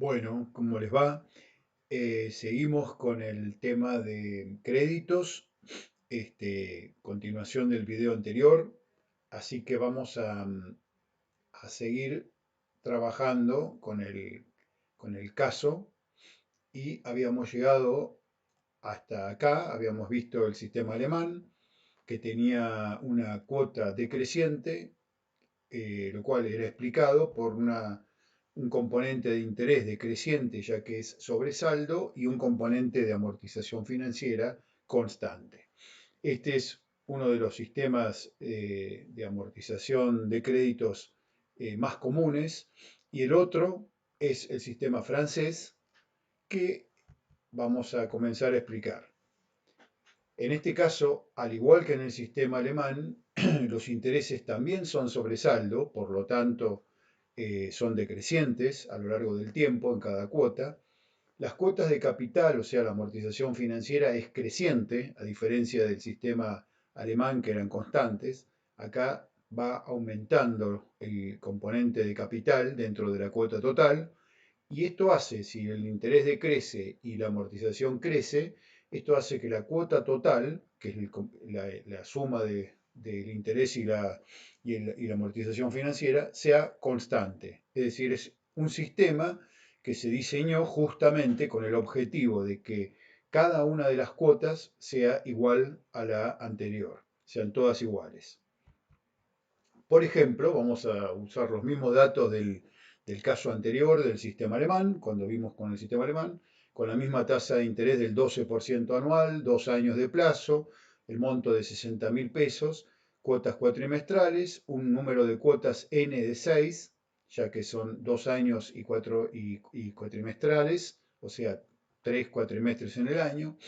Bueno, ¿cómo les va? Seguimos con el tema de créditos, continuación del video anterior, así que vamos a seguir trabajando con el caso y habíamos llegado hasta acá, habíamos visto el sistema alemán que tenía una cuota decreciente, lo cual era explicado por un componente de interés decreciente, ya que es sobresaldo, y un componente de amortización financiera constante. Este es uno de los sistemas de amortización de créditos más comunes, y el otro es el sistema francés, que vamos a comenzar a explicar. En este caso, al igual que en el sistema alemán, los intereses también son sobresaldo, por lo tanto son decrecientes a lo largo del tiempo en cada cuota. Las cuotas de capital, o sea, la amortización financiera, es creciente, a diferencia del sistema alemán que eran constantes. Acá va aumentando el componente de capital dentro de la cuota total, y esto hace, si el interés decrece y la amortización crece, esto hace que la cuota total, que es la suma del interés y la amortización financiera, sea constante. Es decir, es un sistema que se diseñó justamente con el objetivo de que cada una de las cuotas sea igual a la anterior, sean todas iguales. Por ejemplo, vamos a usar los mismos datos del caso anterior del sistema alemán, cuando vimos con el sistema alemán, con la misma tasa de interés del 12% anual, 2 años de plazo, el monto de 60.000 pesos, cuotas cuatrimestrales, un número de cuotas N de 6, ya que son 2 años y cuatrimestrales, o sea, 3 cuatrimestres en el año,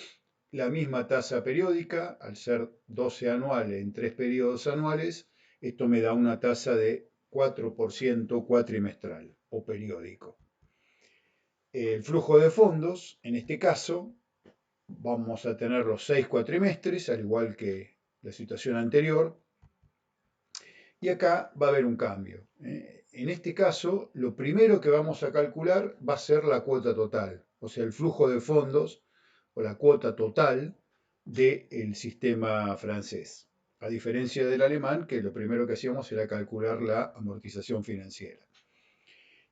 la misma tasa periódica, al ser 12 anuales en 3 periodos anuales, esto me da una tasa de 4% cuatrimestral o periódico. El flujo de fondos, en este caso, vamos a tener los 6 cuatrimestres, al igual que la situación anterior, y acá va a haber un cambio. En este caso, lo primero que vamos a calcular va a ser la cuota total, o sea, el flujo de fondos o la cuota total del sistema francés. A diferencia del alemán, que lo primero que hacíamos era calcular la amortización financiera.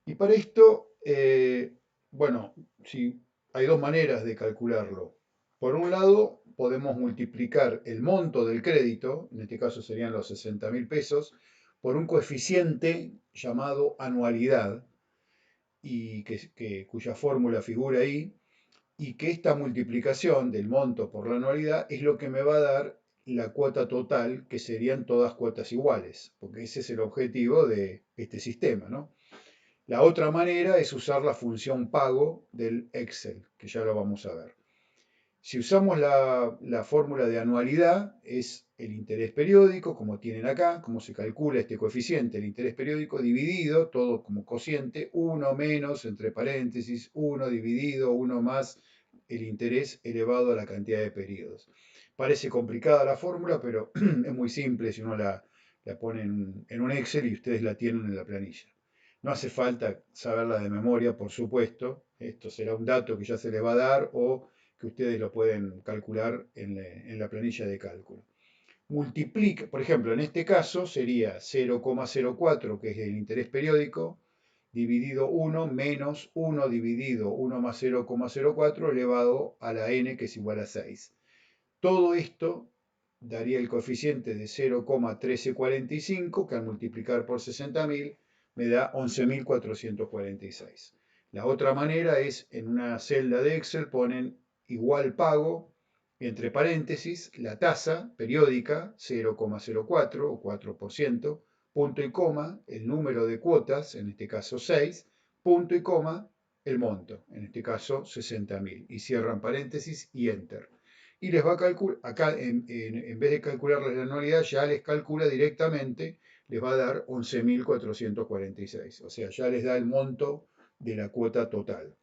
Y para esto, bueno, sí, hay dos maneras de calcularlo. Por un lado, podemos multiplicar el monto del crédito, en este caso serían los 60.000 pesos, por un coeficiente llamado anualidad, y cuya fórmula figura ahí, y que esta multiplicación del monto por la anualidad es lo que me va a dar la cuota total, que serían todas cuotas iguales, porque ese es el objetivo de este sistema, ¿no? La otra manera es usar la función pago del Excel, que ya lo vamos a ver. Si usamos la fórmula de anualidad, es el interés periódico, como tienen acá, cómo se calcula este coeficiente, el interés periódico dividido, todo como cociente, 1 menos, entre paréntesis, 1 dividido, 1 más el interés elevado a la cantidad de periodos. Parece complicada la fórmula, pero es muy simple si uno la pone en un Excel y ustedes la tienen en la planilla. No hace falta saberla de memoria, por supuesto. Esto será un dato que ya se les va a dar o que ustedes lo pueden calcular en la planilla de cálculo. Multiplica, por ejemplo, en este caso sería 0,04, que es el interés periódico, dividido 1 menos 1 dividido 1 más 0,04 elevado a la n, que es igual a 6. Todo esto daría el coeficiente de 0,1345, que al multiplicar por 60.000 me da 11.446. La otra manera es, en una celda de Excel ponen igual pago, entre paréntesis, la tasa periódica, 0,04 o 4%, punto y coma, el número de cuotas, en este caso 6, punto y coma, el monto, en este caso 60.000, y cierran paréntesis y enter. Y les va a calcular, acá en vez de calcularles la anualidad, ya les calcula directamente, les va a dar 11.446. O sea, ya les da el monto de la cuota total.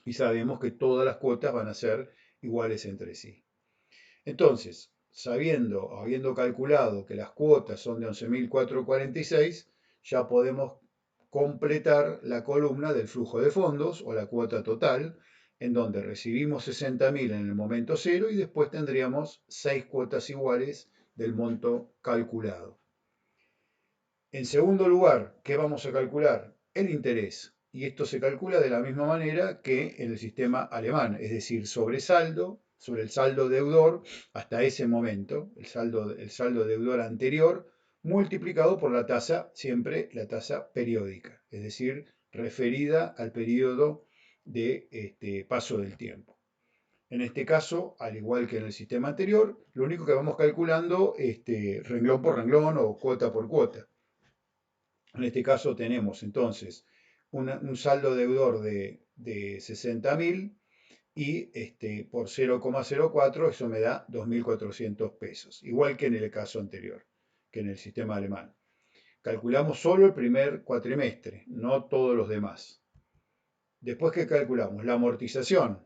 Y sabemos que todas las cuotas van a ser iguales entre sí. Entonces, habiendo calculado que las cuotas son de 11.446, ya podemos completar la columna del flujo de fondos o la cuota total, en donde recibimos 60.000 en el momento cero y después tendríamos 6 cuotas iguales del monto calculado. En segundo lugar, ¿qué vamos a calcular? El interés. Y esto se calcula de la misma manera que en el sistema alemán, es decir, sobre el saldo deudor hasta ese momento, el saldo deudor anterior, multiplicado por la tasa, siempre la tasa periódica, es decir, referida al periodo de paso del tiempo. En este caso, al igual que en el sistema anterior, lo único que vamos calculando renglón por renglón o cuota por cuota. En este caso tenemos entonces un saldo deudor de 60.000 y por 0,04 eso me da 2.400 pesos, igual que en el caso anterior, que en el sistema alemán. Calculamos solo el primer cuatrimestre, no todos los demás. Después que calculamos la amortización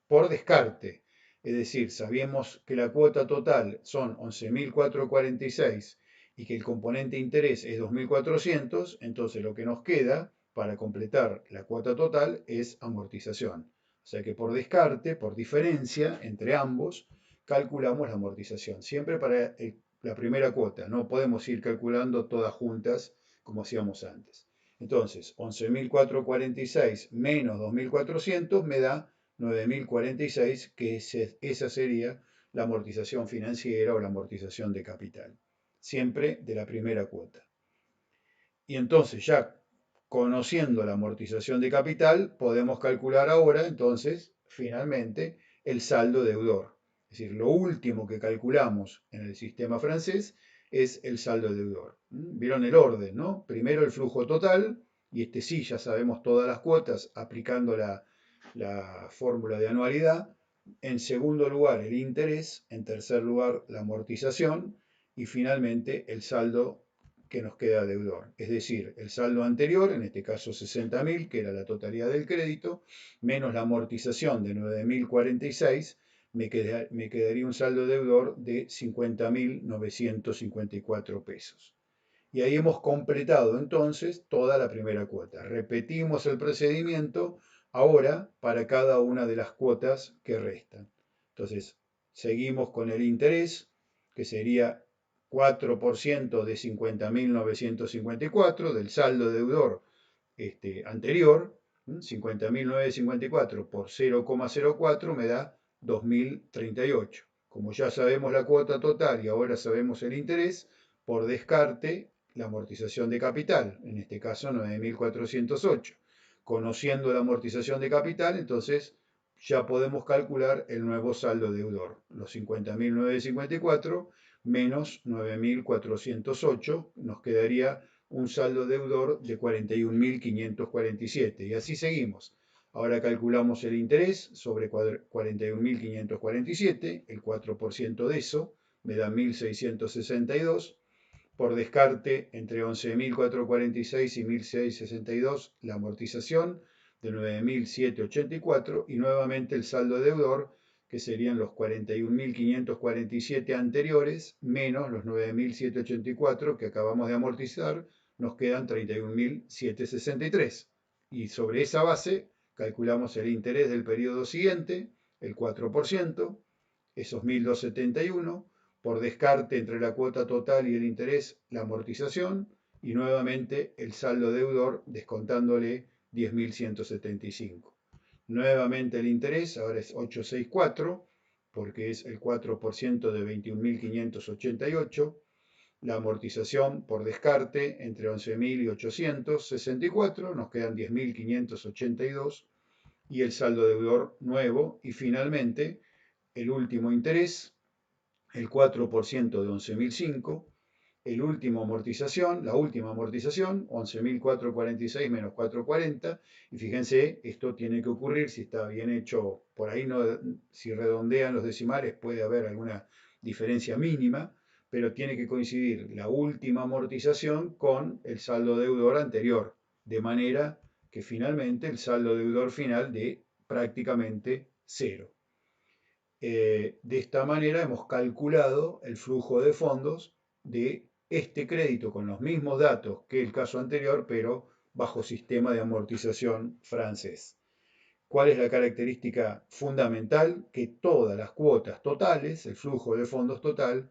por descarte, es decir, sabemos que la cuota total son 11.446 y que el componente interés es 2.400, entonces lo que nos queda para completar la cuota total es amortización. O sea que por descarte, por diferencia entre ambos, calculamos la amortización, siempre para la primera cuota, no podemos ir calculando todas juntas como hacíamos antes. Entonces, 11.446 menos 2.400 me da 9.046, que esa sería la amortización financiera o la amortización de capital, siempre de la primera cuota. Y entonces ya conociendo la amortización de capital, podemos calcular ahora entonces finalmente el saldo deudor. Es decir, lo último que calculamos en el sistema francés es el saldo deudor. ¿Vieron el orden, no? Primero el flujo total, y sí, ya sabemos todas las cuotas aplicando la fórmula de anualidad. En segundo lugar, el interés. En tercer lugar, la amortización. Y finalmente, el saldo que nos queda deudor. Es decir, el saldo anterior, en este caso 60.000, que era la totalidad del crédito, menos la amortización de 9.046, me quedaría un saldo deudor de 50.954 pesos. Y ahí hemos completado entonces toda la primera cuota. Repetimos el procedimiento ahora para cada una de las cuotas que restan. Entonces, seguimos con el interés, que sería 4% de 50.954 del saldo deudor anterior. 50.954 por 0,04 me da 2.038. Como ya sabemos la cuota total y ahora sabemos el interés, por descarte la amortización de capital, en este caso 9.408. Conociendo la amortización de capital, entonces ya podemos calcular el nuevo saldo deudor, los 50.954 menos 9.408, nos quedaría un saldo deudor de 41.547. Y así seguimos. Ahora calculamos el interés sobre 41.547, el 4% de eso me da 1.662. Por descarte, entre 11.446 y 1.662, la amortización de 9.784 y nuevamente el saldo deudor, que serían los 41.547 anteriores, menos los 9.784 que acabamos de amortizar, nos quedan 31.763. Y sobre esa base calculamos el interés del periodo siguiente, el 4%, esos 1.271, por descarte entre la cuota total y el interés, la amortización, y nuevamente el saldo deudor descontándole 10.175. Nuevamente el interés, ahora es 864, porque es el 4% de 21.588. La amortización por descarte entre 11.864, nos quedan 10.582, y el saldo deudor nuevo, y finalmente el último interés, el 4% de 11.005, la última amortización, 11.446 menos 440, y fíjense, esto tiene que ocurrir si está bien hecho, por ahí no, si redondean los decimales puede haber alguna diferencia mínima, pero tiene que coincidir la última amortización con el saldo deudor anterior, de manera que finalmente el saldo deudor final de prácticamente cero. De esta manera hemos calculado el flujo de fondos de este crédito con los mismos datos que el caso anterior, pero bajo sistema de amortización francés. ¿Cuál es la característica fundamental? Que todas las cuotas totales, el flujo de fondos total,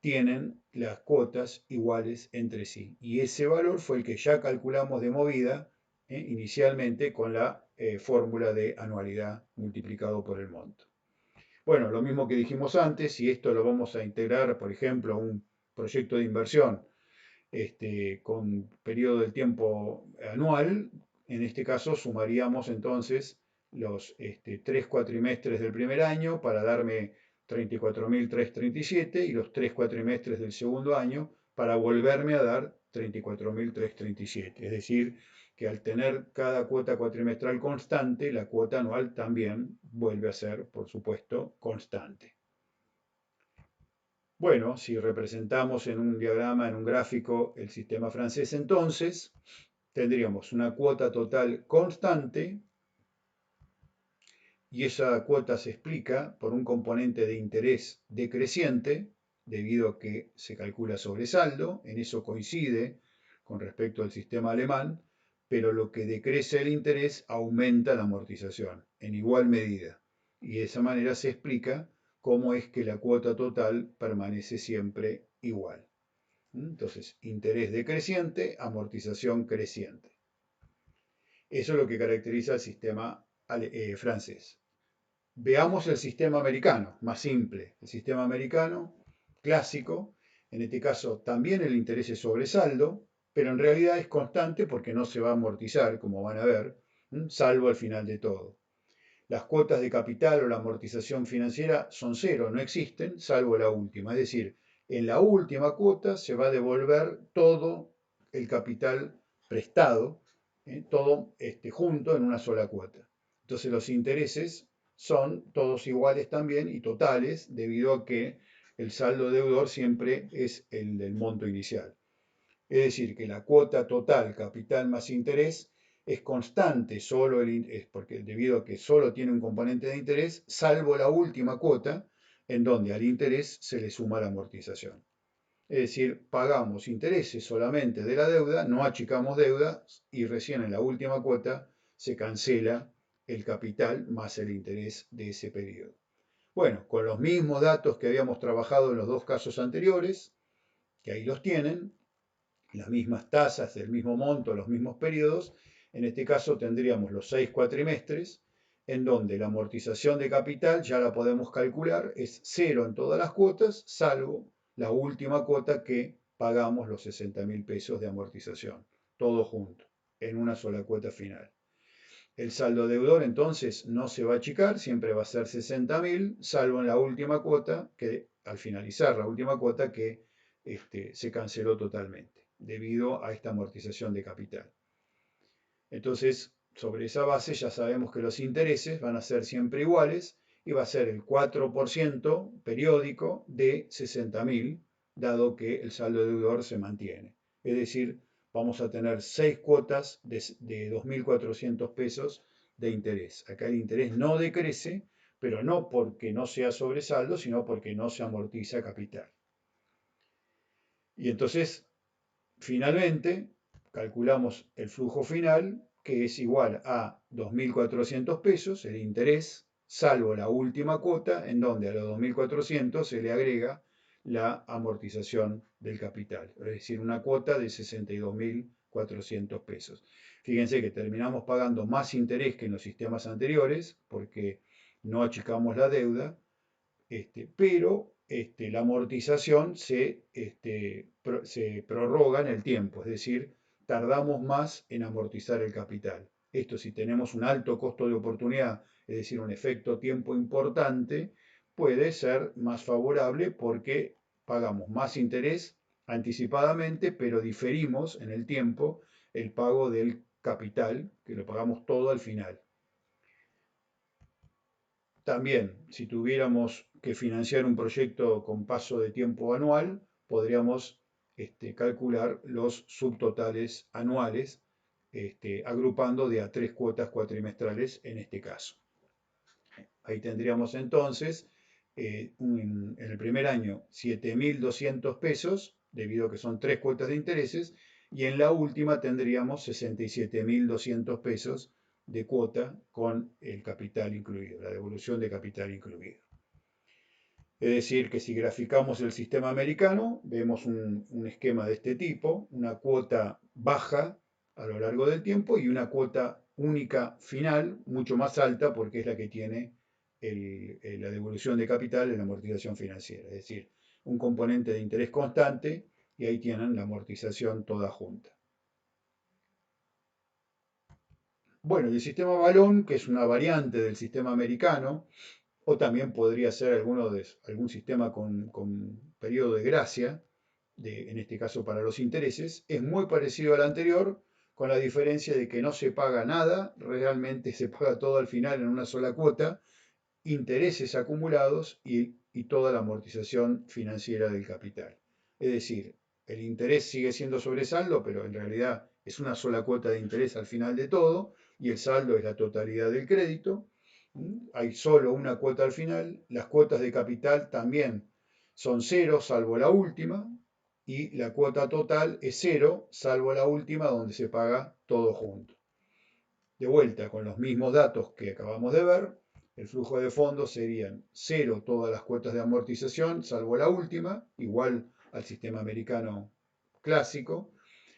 tienen las cuotas iguales entre sí. Y ese valor fue el que ya calculamos de movida inicialmente con la fórmula de anualidad multiplicado por el monto. Bueno, lo mismo que dijimos antes, si esto lo vamos a integrar, por ejemplo, a un proyecto de inversión con periodo de tiempo anual, en este caso sumaríamos entonces los 3 cuatrimestres del primer año para darme 34.337 y los 3 cuatrimestres del segundo año para volverme a dar 34.337. Es decir, que al tener cada cuota cuatrimestral constante, la cuota anual también vuelve a ser, por supuesto, constante. Bueno, si representamos en un diagrama, en un gráfico, el sistema francés, entonces tendríamos una cuota total constante y esa cuota se explica por un componente de interés decreciente debido a que se calcula sobresaldo, en eso coincide con respecto al sistema alemán, pero lo que decrece el interés aumenta la amortización en igual medida y de esa manera se explica cómo es que la cuota total permanece siempre igual. Entonces, interés decreciente, amortización creciente. Eso es lo que caracteriza el sistema francés. Veamos el sistema americano, más simple. El sistema americano clásico, en este caso también el interés es sobresaldo, pero en realidad es constante porque no se va a amortizar, como van a ver, salvo al final de todo. Las cuotas de capital o la amortización financiera son cero, no existen, salvo la última. Es decir, en la última cuota se va a devolver todo el capital prestado, todo junto en una sola cuota. Entonces los intereses son todos iguales también y totales, debido a que el saldo deudor siempre es el del monto inicial. Es decir, que la cuota total capital más interés es constante porque debido a que solo tiene un componente de interés, salvo la última cuota, en donde al interés se le suma la amortización. Es decir, pagamos intereses solamente de la deuda, no achicamos deudas y recién en la última cuota se cancela el capital más el interés de ese periodo. Bueno, con los mismos datos que habíamos trabajado en los dos casos anteriores, que ahí los tienen, las mismas tasas del mismo monto, los mismos periodos, en este caso tendríamos los 6 cuatrimestres, en donde la amortización de capital ya la podemos calcular, es cero en todas las cuotas, salvo la última cuota que pagamos los 60.000 pesos de amortización, todo junto, en una sola cuota final. El saldo deudor entonces no se va a achicar, siempre va a ser 60.000, salvo en la última cuota, que al finalizar la última cuota que se canceló totalmente debido a esta amortización de capital. Entonces, sobre esa base ya sabemos que los intereses van a ser siempre iguales y va a ser el 4% periódico de 60.000, dado que el saldo deudor se mantiene. Es decir, vamos a tener 6 cuotas de 2.400 pesos de interés. Acá el interés no decrece, pero no porque no sea sobresaldo, sino porque no se amortiza capital. Y entonces finalmente, calculamos el flujo final, que es igual a 2.400 pesos, el interés, salvo la última cuota, en donde a los 2.400 se le agrega la amortización del capital, es decir, una cuota de 62.400 pesos. Fíjense que terminamos pagando más interés que en los sistemas anteriores, porque no achicamos la deuda, pero la amortización se prorroga en el tiempo, es decir, tardamos más en amortizar el capital. Esto si tenemos un alto costo de oportunidad, es decir, un efecto tiempo importante, puede ser más favorable porque pagamos más interés anticipadamente, pero diferimos en el tiempo el pago del capital, que lo pagamos todo al final. También, si tuviéramos que financiar un proyecto con paso de tiempo anual, podríamos calcular los subtotales anuales, agrupando de a 3 cuotas cuatrimestrales en este caso. Ahí tendríamos entonces, en el primer año, 7.200 pesos, debido a que son 3 cuotas de intereses, y en la última tendríamos 67.200 pesos de cuota con el capital incluido, la devolución de capital incluido. Es decir, que si graficamos el sistema americano, vemos un esquema de este tipo, una cuota baja a lo largo del tiempo y una cuota única final, mucho más alta porque es la que tiene la devolución de capital en la amortización financiera. Es decir, un componente de interés constante y ahí tienen la amortización toda junta. Bueno, y el sistema balón, que es una variante del sistema americano, o también podría ser algún sistema con periodo de gracia, en este caso para los intereses, es muy parecido al anterior, con la diferencia de que no se paga nada, realmente se paga todo al final en una sola cuota, intereses acumulados y toda la amortización financiera del capital. Es decir, el interés sigue siendo sobre saldo, pero en realidad es una sola cuota de interés al final de todo, y el saldo es la totalidad del crédito. Hay solo una cuota al final, las cuotas de capital también son cero, salvo la última, y la cuota total es cero, salvo la última, donde se paga todo junto. De vuelta, con los mismos datos que acabamos de ver, el flujo de fondos serían cero todas las cuotas de amortización, salvo la última, igual al sistema americano clásico.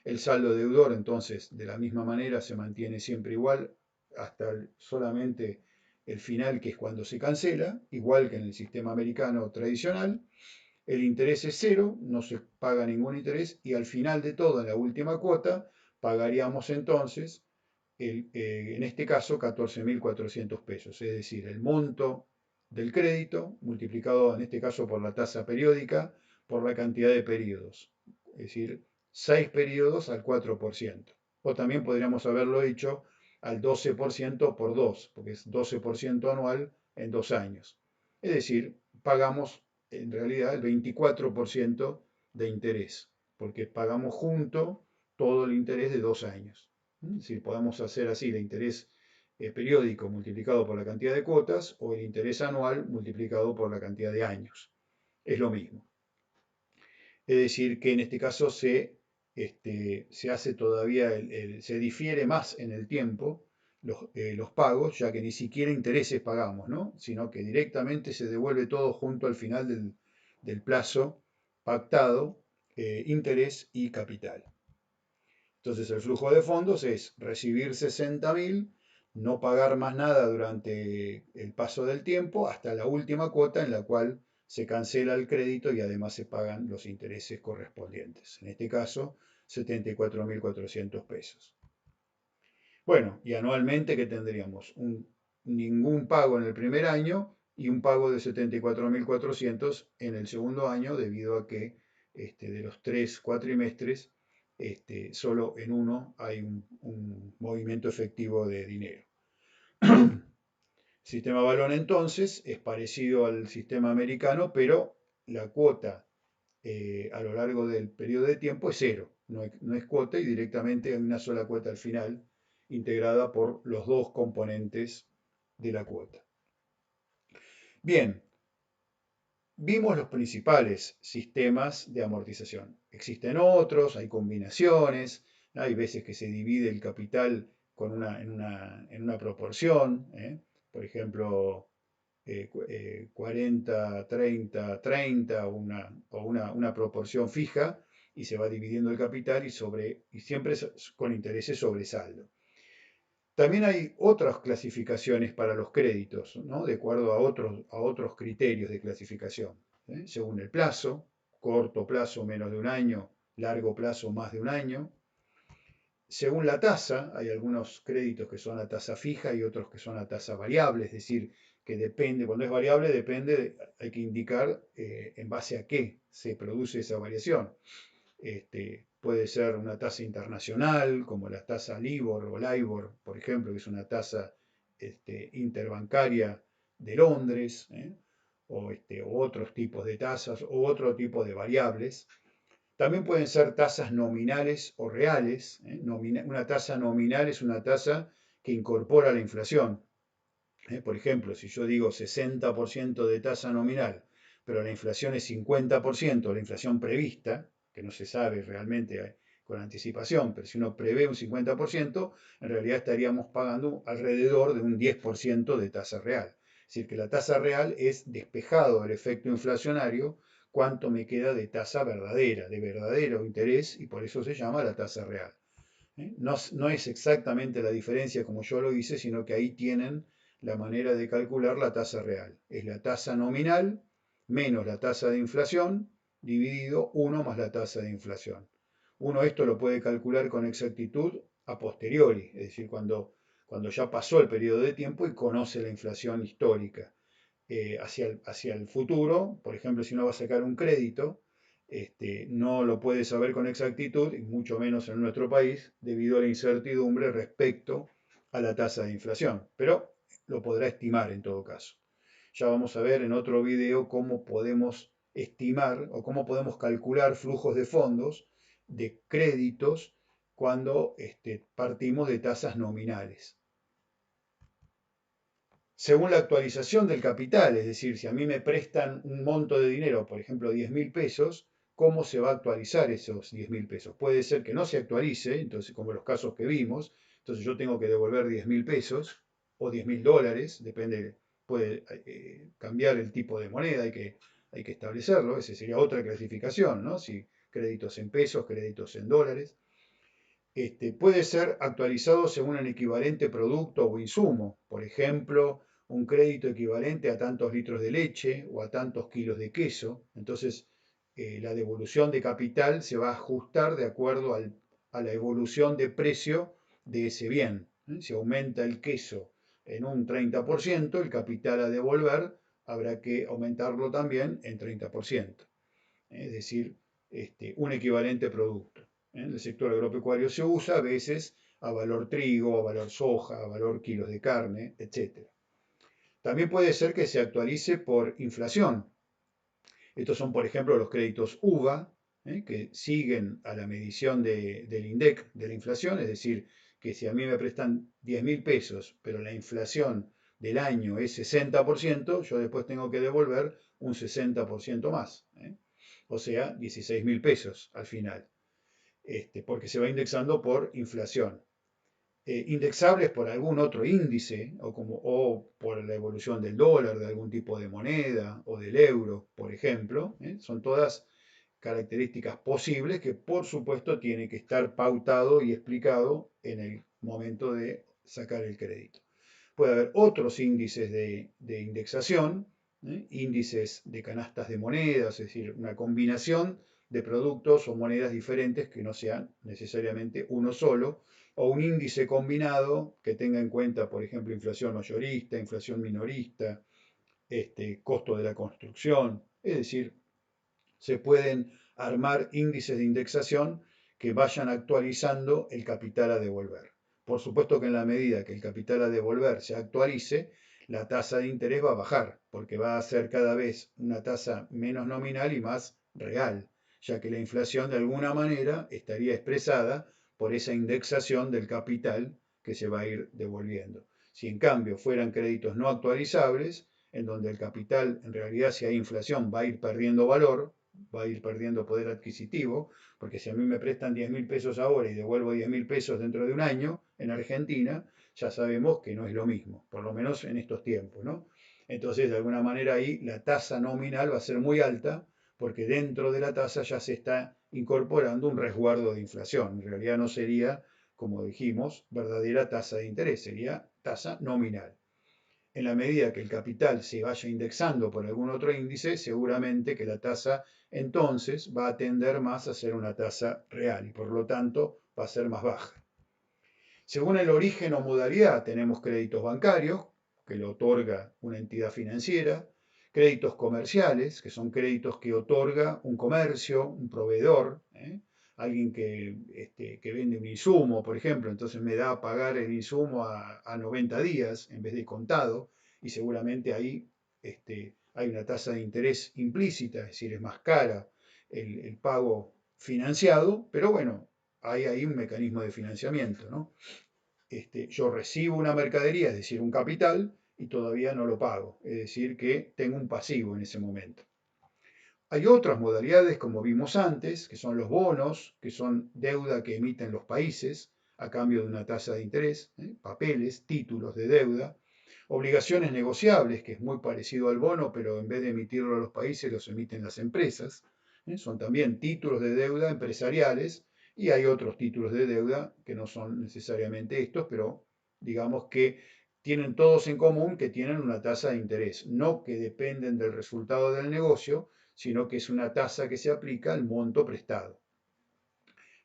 El saldo deudor, entonces, de la misma manera se mantiene siempre igual hasta solamente el final, que es cuando se cancela, igual que en el sistema americano tradicional. El interés es cero, no se paga ningún interés y al final de todo, en la última cuota, pagaríamos entonces en este caso 14.400 pesos, es decir, el monto del crédito multiplicado en este caso por la tasa periódica por la cantidad de periodos, es decir, 6 periodos al 4%. O también podríamos haberlo hecho al 12% por 2, porque es 12% anual en 2 años. Es decir, pagamos en realidad el 24% de interés, porque pagamos junto todo el interés de 2 años. Si podemos hacer así el interés periódico multiplicado por la cantidad de cuotas o el interés anual multiplicado por la cantidad de años. Es lo mismo. Es decir, que en este caso se hace todavía, se difiere más en el tiempo los pagos, ya que ni siquiera intereses pagamos, ¿no? Sino que directamente se devuelve todo junto al final del plazo pactado, interés y capital. Entonces el flujo de fondos es recibir 60.000, no pagar más nada durante el paso del tiempo hasta la última cuota en la cual se cancela el crédito y además se pagan los intereses correspondientes. En este caso, 74.400 pesos. Bueno, y anualmente, ¿qué tendríamos? Ningún pago en el primer año y un pago de 74.400 en el segundo año, debido a que de los 3 cuatrimestres, solo en uno hay un movimiento efectivo de dinero. El sistema balón entonces es parecido al sistema americano, pero la cuota a lo largo del periodo de tiempo es cero, no es cuota y directamente hay una sola cuota al final, integrada por los dos componentes de la cuota. Bien, vimos los principales sistemas de amortización. Existen otros, hay combinaciones, hay veces que se divide el capital en una proporción, por ejemplo, 40, 30, 30 una proporción fija y se va dividiendo el capital y siempre con intereses sobre saldo. También hay otras clasificaciones para los créditos, ¿no? De acuerdo a otros criterios de clasificación, según el plazo, corto plazo menos de un año, largo plazo más de un año. Según la tasa, hay algunos créditos que son a tasa fija y otros que son a tasa variable, es decir, que depende, cuando es variable hay que indicar en base a qué se produce esa variación. Puede ser una tasa internacional, como la tasa LIBOR o LIBOR, por ejemplo, que es una tasa interbancaria de Londres, o otros tipos de tasas o otro tipo de variables. También pueden ser tasas nominales o reales. Una tasa nominal es una tasa que incorpora la inflación. Por ejemplo, si yo digo 60% de tasa nominal, pero la inflación es 50%, la inflación prevista, que no se sabe realmente con anticipación, pero si uno prevé un 50%, en realidad estaríamos pagando alrededor de un 10% de tasa real. Es decir, que la tasa real es despejado del efecto inflacionario cuánto me queda de tasa verdadera, de verdadero interés, y por eso se llama la tasa real. No, no es exactamente la diferencia como yo lo hice, sino que ahí tienen la manera de calcular la tasa real. Es la tasa nominal menos la tasa de inflación dividido 1 más la tasa de inflación. Uno esto lo puede calcular con exactitud a posteriori, es decir, cuando ya pasó el periodo de tiempo y conoce la inflación histórica. Hacia el futuro, por ejemplo, si uno va a sacar un crédito, no lo puede saber con exactitud, y mucho menos en nuestro país, debido a la incertidumbre respecto a la tasa de inflación, pero lo podrá estimar en todo caso. Ya vamos a ver en otro video cómo podemos estimar o cómo podemos calcular flujos de fondos de créditos cuando partimos de tasas nominales. Según la actualización del capital, es decir, si a mí me prestan un monto de dinero, por ejemplo 10.000 pesos, ¿cómo se va a actualizar esos 10.000 pesos? Puede ser que no se actualice, entonces como los casos que vimos, entonces yo tengo que devolver 10.000 pesos o 10.000 dólares, depende, puede cambiar el tipo de moneda, hay que establecerlo, esa sería otra clasificación, ¿no? Si créditos en pesos, créditos en dólares. Puede ser actualizado según un equivalente producto o insumo, por ejemplo, un crédito equivalente a tantos litros de leche o a tantos kilos de queso. Entonces, la devolución de capital se va a ajustar de acuerdo a la evolución de precio de ese bien. Si aumenta el queso en un 30%, el capital a devolver habrá que aumentarlo también en 30%. Es decir, un equivalente producto. En el sector agropecuario se usa a veces a valor trigo, a valor soja, a valor kilos de carne, etc. También puede ser que se actualice por inflación. Estos son, por ejemplo, los créditos UVA, que siguen a la medición del INDEC de la inflación, es decir, que si a mí me prestan 10.000 pesos, pero la inflación del año es 60%, yo después tengo que devolver un 60% más. O sea, 16.000 pesos al final, porque se va indexando por inflación. Indexables por algún otro índice o por la evolución del dólar, de algún tipo de moneda o del euro, por ejemplo. Son todas características posibles que por supuesto tiene que estar pautado y explicado en el momento de sacar el crédito. Puede haber otros índices de indexación, índices de canastas de monedas, es decir, una combinación de productos o monedas diferentes que no sean necesariamente uno solo, o un índice combinado que tenga en cuenta, por ejemplo, inflación mayorista, inflación minorista, costo de la construcción, es decir, se pueden armar índices de indexación que vayan actualizando el capital a devolver. Por supuesto que en la medida que el capital a devolver se actualice, la tasa de interés va a bajar, porque va a ser cada vez una tasa menos nominal y más real, ya que la inflación de alguna manera estaría expresada por esa indexación del capital que se va a ir devolviendo. Si en cambio fueran créditos no actualizables, en donde el capital en realidad si hay inflación va a ir perdiendo valor, va a ir perdiendo poder adquisitivo, porque si a mí me prestan 10.000 pesos ahora y devuelvo 10.000 pesos dentro de un año en Argentina, ya sabemos que no es lo mismo, por lo menos en estos tiempos, ¿no? Entonces, de alguna manera ahí la tasa nominal va a ser muy alta, porque dentro de la tasa ya se está incorporando un resguardo de inflación. En realidad no sería, como dijimos, verdadera tasa de interés, sería tasa nominal. En la medida que el capital se vaya indexando por algún otro índice, seguramente que la tasa entonces va a tender más a ser una tasa real y por lo tanto va a ser más baja. Según el origen o modalidad, tenemos créditos bancarios, que lo otorga una entidad financiera, créditos comerciales, que son créditos que otorga un comercio, un proveedor, alguien que vende un insumo, por ejemplo, entonces me da a pagar el insumo a 90 días en vez de contado, y seguramente ahí hay una tasa de interés implícita, es decir, es más cara el pago financiado, pero bueno, hay ahí un mecanismo de financiamiento, ¿no? Yo recibo una mercadería, es decir, un capital, y todavía no lo pago, es decir, que tengo un pasivo en ese momento. Hay otras modalidades, como vimos antes, que son los bonos, que son deuda que emiten los países a cambio de una tasa de interés, papeles, títulos de deuda, obligaciones negociables, que es muy parecido al bono, pero en vez de emitirlo a los países, los emiten las empresas. Son también títulos de deuda empresariales y hay otros títulos de deuda que no son necesariamente estos, pero digamos que tienen todos en común que tienen una tasa de interés, no que dependen del resultado del negocio, sino que es una tasa que se aplica al monto prestado.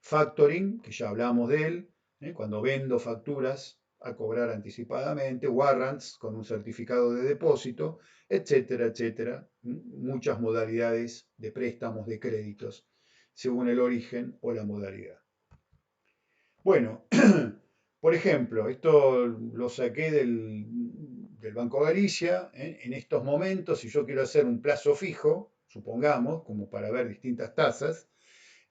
Factoring, que ya hablamos de él, cuando vendo facturas a cobrar anticipadamente, warrants con un certificado de depósito, etcétera, etcétera. Muchas modalidades de préstamos de créditos, según el origen o la modalidad. Bueno, por ejemplo, esto lo saqué del Banco Galicia. En estos momentos, si yo quiero hacer un plazo fijo, supongamos, como para ver distintas tasas,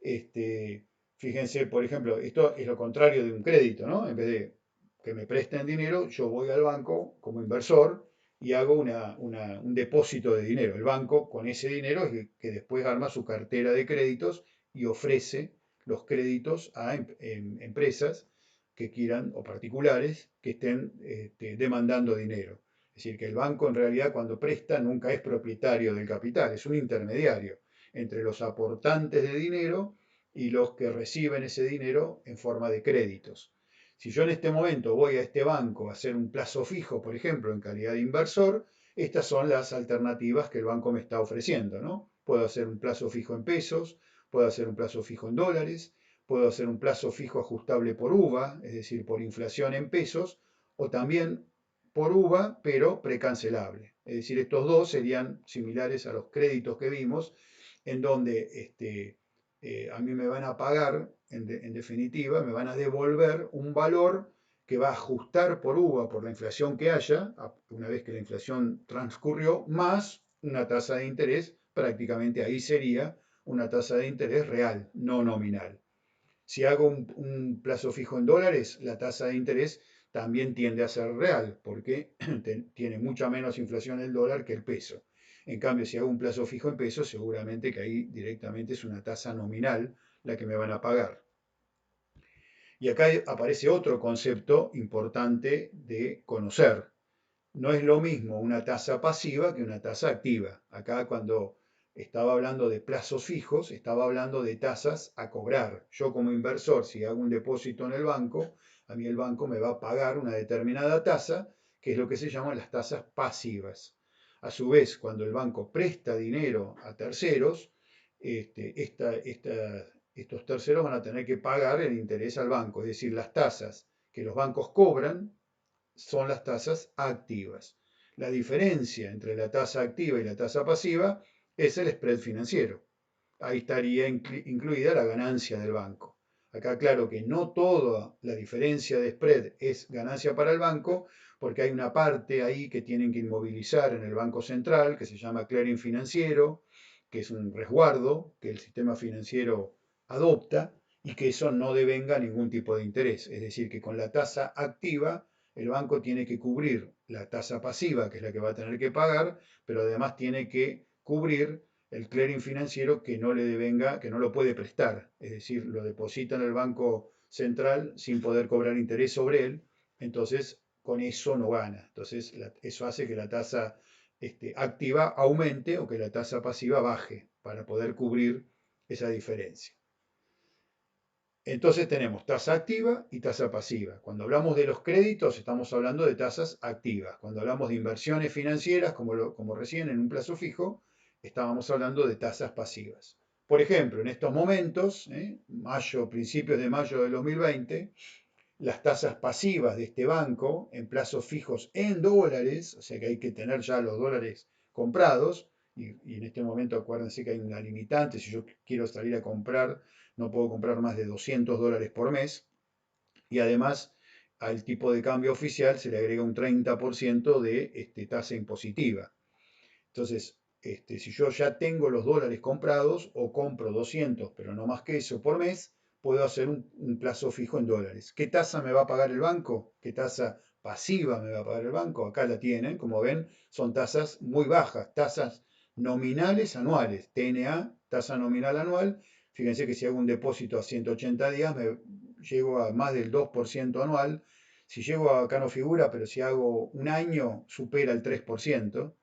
este, fíjense, por ejemplo, esto es lo contrario de un crédito, ¿no? En vez de que me presten dinero, yo voy al banco como inversor y hago un depósito de dinero. El banco con ese dinero es que después arma su cartera de créditos y ofrece los créditos a empresas que quieran o particulares que estén demandando dinero. Es decir, que el banco en realidad cuando presta nunca es propietario del capital, es un intermediario entre los aportantes de dinero y los que reciben ese dinero en forma de créditos. Si yo en este momento voy a este banco a hacer un plazo fijo, por ejemplo, en calidad de inversor, estas son las alternativas que el banco me está ofreciendo, ¿no? Puedo hacer un plazo fijo en pesos, puedo hacer un plazo fijo en dólares, puedo hacer un plazo fijo ajustable por UVA, es decir, por inflación en pesos, o también por UVA, pero precancelable. Es decir, estos dos serían similares a los créditos que vimos, en donde a mí me van a pagar, en definitiva, me van a devolver un valor que va a ajustar por UVA, por la inflación que haya, una vez que la inflación transcurrió, más una tasa de interés, prácticamente ahí sería una tasa de interés real, no nominal. Si hago un plazo fijo en dólares, la tasa de interés también tiende a ser real, porque tiene mucha menos inflación el dólar que el peso. En cambio, si hago un plazo fijo en pesos, seguramente que ahí directamente es una tasa nominal la que me van a pagar. Y acá aparece otro concepto importante de conocer. No es lo mismo una tasa pasiva que una tasa activa. Acá cuando estaba hablando de plazos fijos, estaba hablando de tasas a cobrar. Yo como inversor, si hago un depósito en el banco, a mí el banco me va a pagar una determinada tasa, que es lo que se llaman las tasas pasivas. A su vez, cuando el banco presta dinero a terceros, estos terceros van a tener que pagar el interés al banco, es decir, las tasas que los bancos cobran son las tasas activas. La diferencia entre la tasa activa y la tasa pasiva es el spread financiero. Ahí estaría incluida la ganancia del banco. Acá claro que no toda la diferencia de spread es ganancia para el banco, porque hay una parte ahí que tienen que inmovilizar en el Banco Central, que se llama clearing financiero, que es un resguardo que el sistema financiero adopta y que eso no devenga ningún tipo de interés. Es decir, que con la tasa activa el banco tiene que cubrir la tasa pasiva, que es la que va a tener que pagar, pero además tiene que cubrir el clearing financiero que no le devenga, que no lo puede prestar, es decir, lo deposita en el Banco Central sin poder cobrar interés sobre él, entonces con eso no gana. Entonces eso hace que la tasa activa aumente o que la tasa pasiva baje para poder cubrir esa diferencia. Entonces tenemos tasa activa y tasa pasiva. Cuando hablamos de los créditos estamos hablando de tasas activas. Cuando hablamos de inversiones financieras, como recién en un plazo fijo, estábamos hablando de tasas pasivas. Por ejemplo, en estos momentos, principios de mayo de 2020, las tasas pasivas de este banco en plazos fijos en dólares, o sea que hay que tener ya los dólares comprados, y en este momento acuérdense que hay una limitante, si yo quiero salir a comprar, no puedo comprar más de $200 por mes, y además al tipo de cambio oficial se le agrega un 30% de tasa impositiva. Entonces, si yo ya tengo los dólares comprados o compro 200, pero no más que eso por mes, puedo hacer un plazo fijo en dólares. ¿Qué tasa me va a pagar el banco? ¿Qué tasa pasiva me va a pagar el banco? Acá la tienen, como ven, son tasas muy bajas, tasas nominales anuales, TNA, tasa nominal anual. Fíjense que si hago un depósito a 180 días, llego a más del 2% anual. Si llego acá no figura, pero si hago un año, supera el 3%.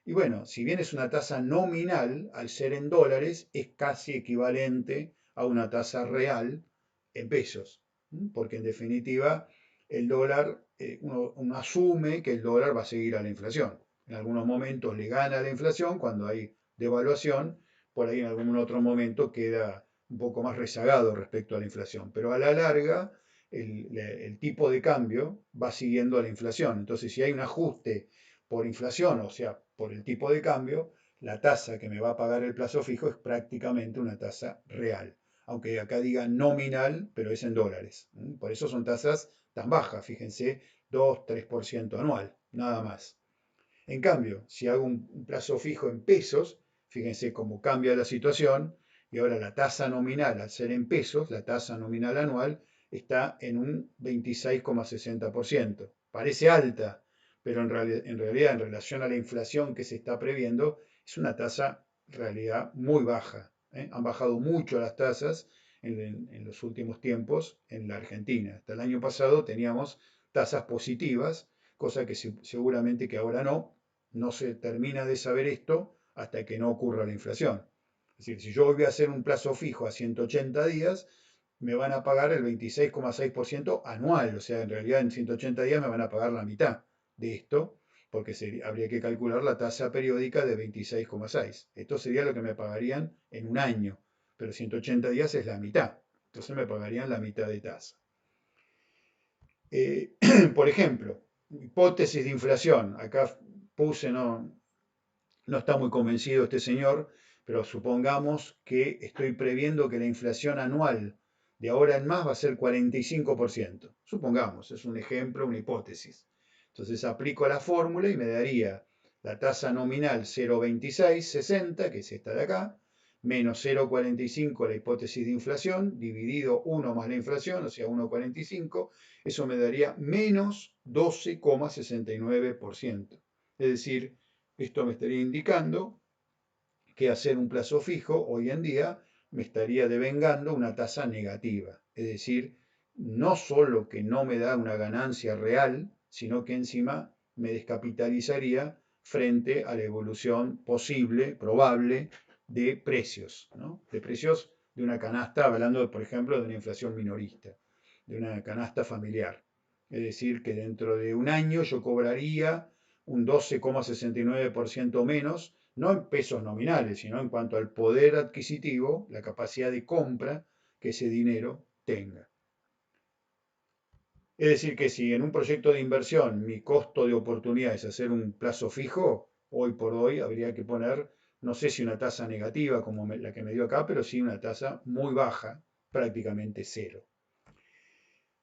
Y bueno, si bien es una tasa nominal, al ser en dólares, es casi equivalente a una tasa real en pesos. Porque en definitiva, el dólar, uno asume que el dólar va a seguir a la inflación. En algunos momentos le gana la inflación cuando hay devaluación, por ahí en algún otro momento queda un poco más rezagado respecto a la inflación. Pero a la larga, el tipo de cambio va siguiendo a la inflación. Entonces, si hay un ajuste por inflación, o sea, por el tipo de cambio, la tasa que me va a pagar el plazo fijo es prácticamente una tasa real. Aunque acá diga nominal, pero es en dólares. Por eso son tasas tan bajas, fíjense, 2-3% anual, nada más. En cambio, si hago un plazo fijo en pesos, fíjense cómo cambia la situación, y ahora la tasa nominal, al ser en pesos, la tasa nominal anual está en un 26,60%. Parece alta, pero en realidad en relación a la inflación que se está previendo, es una tasa en realidad muy baja. Han bajado mucho las tasas en los últimos tiempos en la Argentina. Hasta el año pasado teníamos tasas positivas, cosa que seguramente que ahora no se termina de saber esto hasta que no ocurra la inflación. Es decir, si yo voy a hacer un plazo fijo a 180 días, me van a pagar el 26,6% anual, o sea, en realidad en 180 días me van a pagar la mitad de esto, porque habría que calcular la tasa periódica de 26,6. Esto sería lo que me pagarían en un año, pero 180 días es la mitad, entonces me pagarían la mitad de tasa. Por ejemplo, hipótesis de inflación. Acá puse, no está muy convencido este señor, pero supongamos que estoy previendo que la inflación anual de ahora en más va a ser 45%. Supongamos, es un ejemplo, una hipótesis. Entonces aplico la fórmula y me daría la tasa nominal 0,2660, que es esta de acá, menos 0,45 la hipótesis de inflación, dividido 1 más la inflación, o sea, 1,45, eso me daría menos 12,69%. Es decir, esto me estaría indicando que hacer un plazo fijo hoy en día me estaría devengando una tasa negativa. Es decir, no solo que no me da una ganancia real, sino que encima me descapitalizaría frente a la evolución posible, probable, de precios, ¿no? De precios de una canasta, hablando, por ejemplo, de una inflación minorista, de una canasta familiar. Es decir, que dentro de un año yo cobraría un 12,69% menos, no en pesos nominales, sino en cuanto al poder adquisitivo, la capacidad de compra que ese dinero tenga. Es decir, que si en un proyecto de inversión mi costo de oportunidad es hacer un plazo fijo, hoy por hoy habría que poner, no sé si una tasa negativa como la que me dio acá, pero sí una tasa muy baja, prácticamente cero.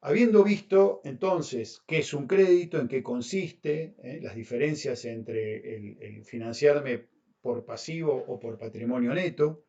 Habiendo visto entonces qué es un crédito, en qué consiste, las diferencias entre el financiarme por pasivo o por patrimonio neto,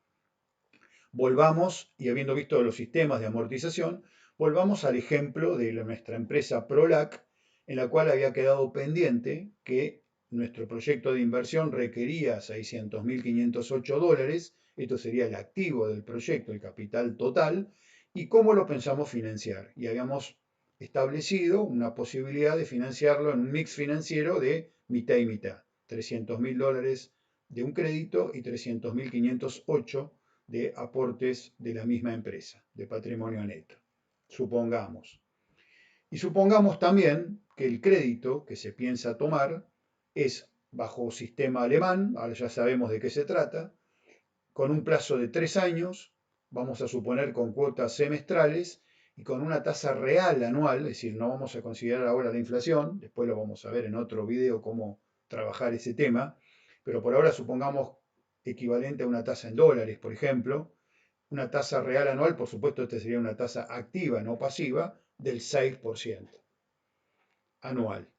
volvamos, y habiendo visto los sistemas de amortización, volvamos al ejemplo de nuestra empresa Prolac, en la cual había quedado pendiente que nuestro proyecto de inversión requería $600.508, esto sería el activo del proyecto, el capital total, y cómo lo pensamos financiar. Y habíamos establecido una posibilidad de financiarlo en un mix financiero de mitad y mitad, $300.000 de un crédito y 300.508 de aportes de la misma empresa, de patrimonio neto. Supongamos. Y supongamos también que el crédito que se piensa tomar es bajo sistema alemán, ahora ya sabemos de qué se trata, con un plazo de 3 años, vamos a suponer con cuotas semestrales y con una tasa real anual, es decir, no vamos a considerar ahora la inflación, después lo vamos a ver en otro video cómo trabajar ese tema, pero por ahora supongamos equivalente a una tasa en dólares, por ejemplo, una tasa real anual, por supuesto, esta sería una tasa activa, no pasiva, del 6% anual.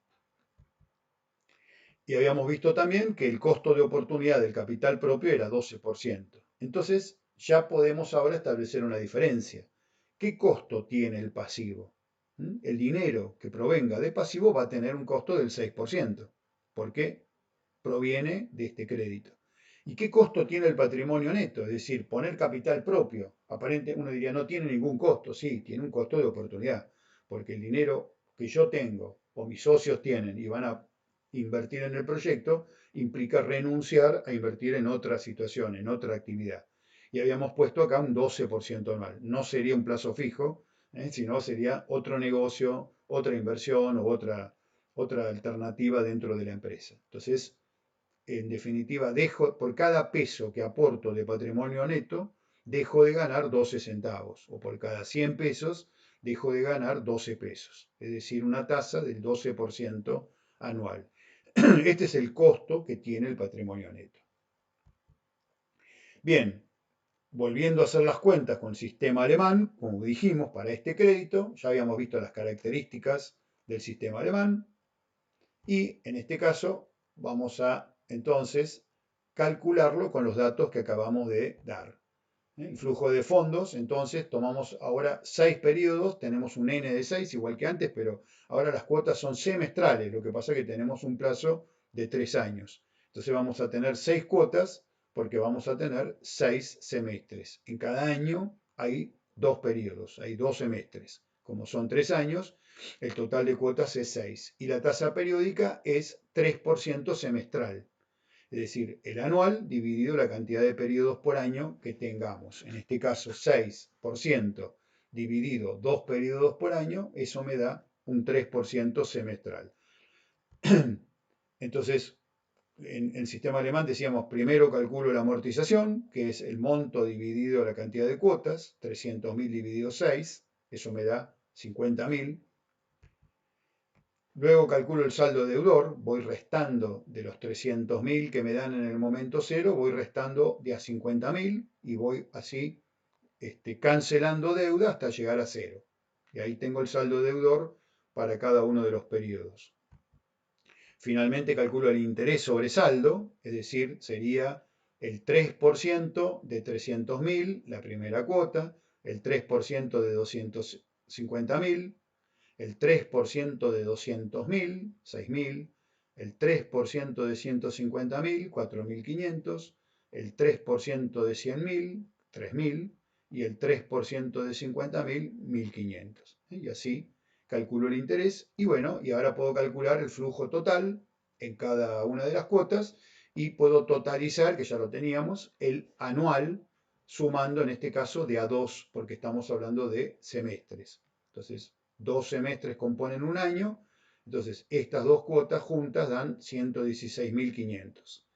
Y habíamos visto también que el costo de oportunidad del capital propio era 12%. Entonces, ya podemos ahora establecer una diferencia. ¿Qué costo tiene el pasivo? El dinero que provenga de pasivo va a tener un costo del 6%, porque proviene de este crédito. ¿Y qué costo tiene el patrimonio neto? Es decir, poner capital propio. Aparentemente uno diría, no tiene ningún costo. Sí, tiene un costo de oportunidad, porque el dinero que yo tengo o mis socios tienen y van a invertir en el proyecto implica renunciar a invertir en otra situación, en otra actividad. Y habíamos puesto acá un 12% anual. No sería un plazo fijo, sino sería otro negocio, otra inversión o otra alternativa dentro de la empresa. Entonces, en definitiva, dejo, por cada peso que aporto de patrimonio neto, dejo de ganar 12 centavos, o por cada 100 pesos, dejo de ganar 12 pesos, es decir, una tasa del 12% anual. Este es el costo que tiene el patrimonio neto. Bien, volviendo a hacer las cuentas con sistema alemán, como dijimos, para este crédito, ya habíamos visto las características del sistema alemán, y en este caso vamos a entonces calcularlo con los datos que acabamos de dar. El flujo de fondos, entonces tomamos ahora 6 periodos, tenemos un N de 6 igual que antes, pero ahora las cuotas son semestrales, lo que pasa es que tenemos un plazo de 3 años. Entonces vamos a tener 6 cuotas porque vamos a tener 6 semestres. En cada año hay 2 periodos, hay 2 semestres. Como son 3 años, el total de cuotas es 6 y la tasa periódica es 3% semestral. Es decir, el anual dividido la cantidad de periodos por año que tengamos. En este caso, 6% dividido 2 periodos por año, eso me da un 3% semestral. Entonces, en el sistema alemán decíamos, primero calculo la amortización, que es el monto dividido la cantidad de cuotas, 300.000 dividido 6, eso me da 50.000. Luego calculo el saldo deudor, voy restando de los 300.000 que me dan en el momento cero, voy restando de a 50.000 y voy así cancelando deuda hasta llegar a cero. Y ahí tengo el saldo deudor para cada uno de los periodos. Finalmente calculo el interés sobre saldo, es decir, sería el 3% de 300.000, la primera cuota, el 3% de 250.000, el 3% de 200.000, 6.000, el 3% de 150.000, 4.500, el 3% de 100.000, 3.000 y el 3% de 50.000, 1.500. Y así calculo el interés y bueno, y ahora puedo calcular el flujo total en cada una de las cuotas y puedo totalizar, que ya lo teníamos, el anual sumando en este caso de a 2 porque estamos hablando de semestres. Entonces, 2 semestres componen un año, entonces estas dos cuotas juntas dan 116.500.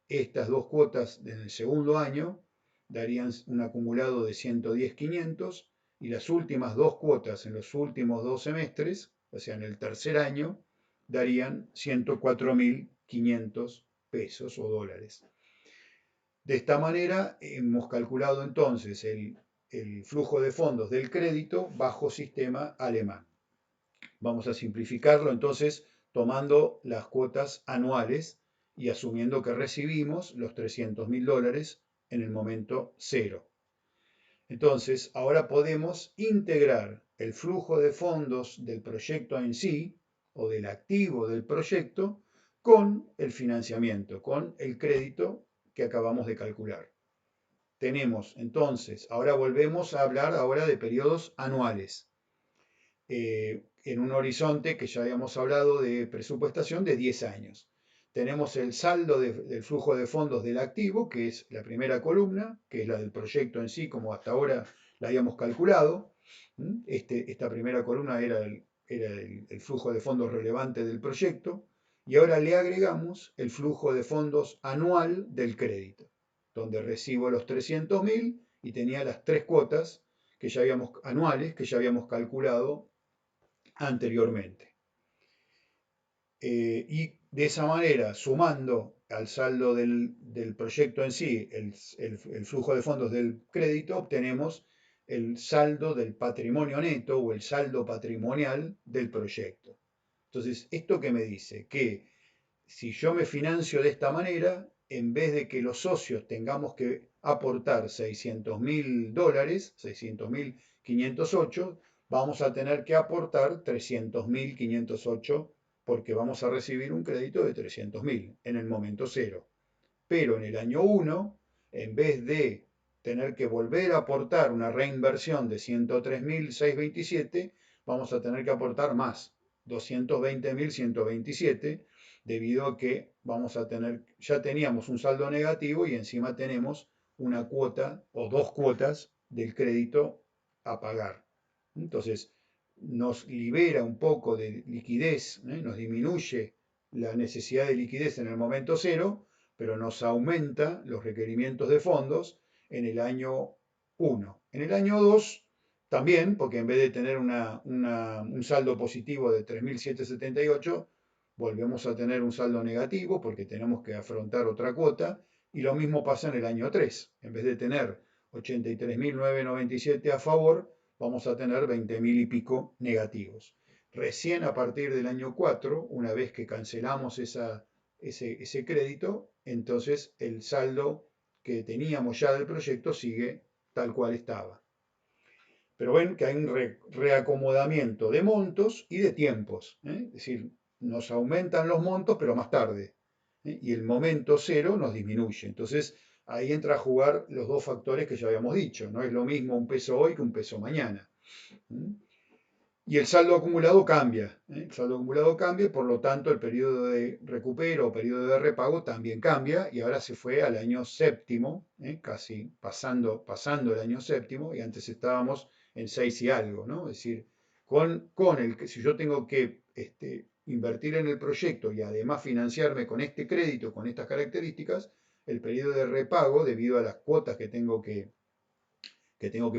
Estas dos cuotas en el segundo año darían un acumulado de 110.500 y las últimas dos cuotas en los últimos 2 semestres, o sea, en el tercer año, darían 104.500 pesos o dólares. De esta manera hemos calculado entonces el flujo de fondos del crédito bajo sistema alemán. Vamos a simplificarlo entonces tomando las cuotas anuales y asumiendo que recibimos los 300.000 dólares en el momento cero. Entonces, ahora podemos integrar el flujo de fondos del proyecto en sí o del activo del proyecto con el financiamiento, con el crédito que acabamos de calcular. Tenemos entonces, ahora volvemos a hablar ahora de periodos anuales. En un horizonte que ya habíamos hablado de presupuestación de 10 años. Tenemos el saldo del flujo de fondos del activo, que es la primera columna, que es la del proyecto en sí, como hasta ahora la habíamos calculado. Esta primera columna era el flujo de fondos relevante del proyecto. Y ahora le agregamos el flujo de fondos anual del crédito, donde recibo los 300.000 y tenía las 3 cuotas que ya habíamos, anuales que ya habíamos calculado anteriormente. Y de esa manera, sumando al saldo del proyecto en sí, el flujo de fondos del crédito, obtenemos el saldo del patrimonio neto o el saldo patrimonial del proyecto. Entonces, ¿esto qué me dice? Que si yo me financio de esta manera, en vez de que los socios tengamos que aportar 600.000 dólares, 600.508, vamos a tener que aportar 300.508 porque vamos a recibir un crédito de 300.000 en el momento cero. pero en el año 1, en vez de tener que volver a aportar una reinversión de 103.627, vamos a tener que aportar más, 220.127, debido a que vamos a tener, ya teníamos un saldo negativo y encima tenemos una cuota o dos cuotas del crédito a pagar. Entonces, nos libera un poco de liquidez, nos disminuye la necesidad de liquidez en el momento cero, pero nos aumenta los requerimientos de fondos en el año 1. En el año 2 también, porque en vez de tener un saldo positivo de 3.778, volvemos a tener un saldo negativo porque tenemos que afrontar otra cuota, y lo mismo pasa en el año 3. En vez de tener 83.997 a favor, vamos a tener 20.000 y pico negativos. Recién a partir del año 4, una vez que cancelamos ese crédito, entonces el saldo que teníamos ya del proyecto sigue tal cual estaba. Pero ven que hay un reacomodamiento de montos y de tiempos. Es decir, nos aumentan los montos, pero más tarde. Y el momento cero nos disminuye. Entonces, ahí entra a jugar los dos factores que ya habíamos dicho. No es lo mismo un peso hoy que un peso mañana. Y el saldo acumulado cambia. El saldo acumulado cambia, por lo tanto, el periodo de recupero o periodo de repago también cambia. Y ahora se fue al año séptimo, casi pasando el año séptimo, y antes estábamos en 6 y algo, ¿no? Es decir, si yo tengo que invertir en el proyecto y además financiarme con este crédito, con estas características, el periodo de repago, debido a las cuotas que tengo que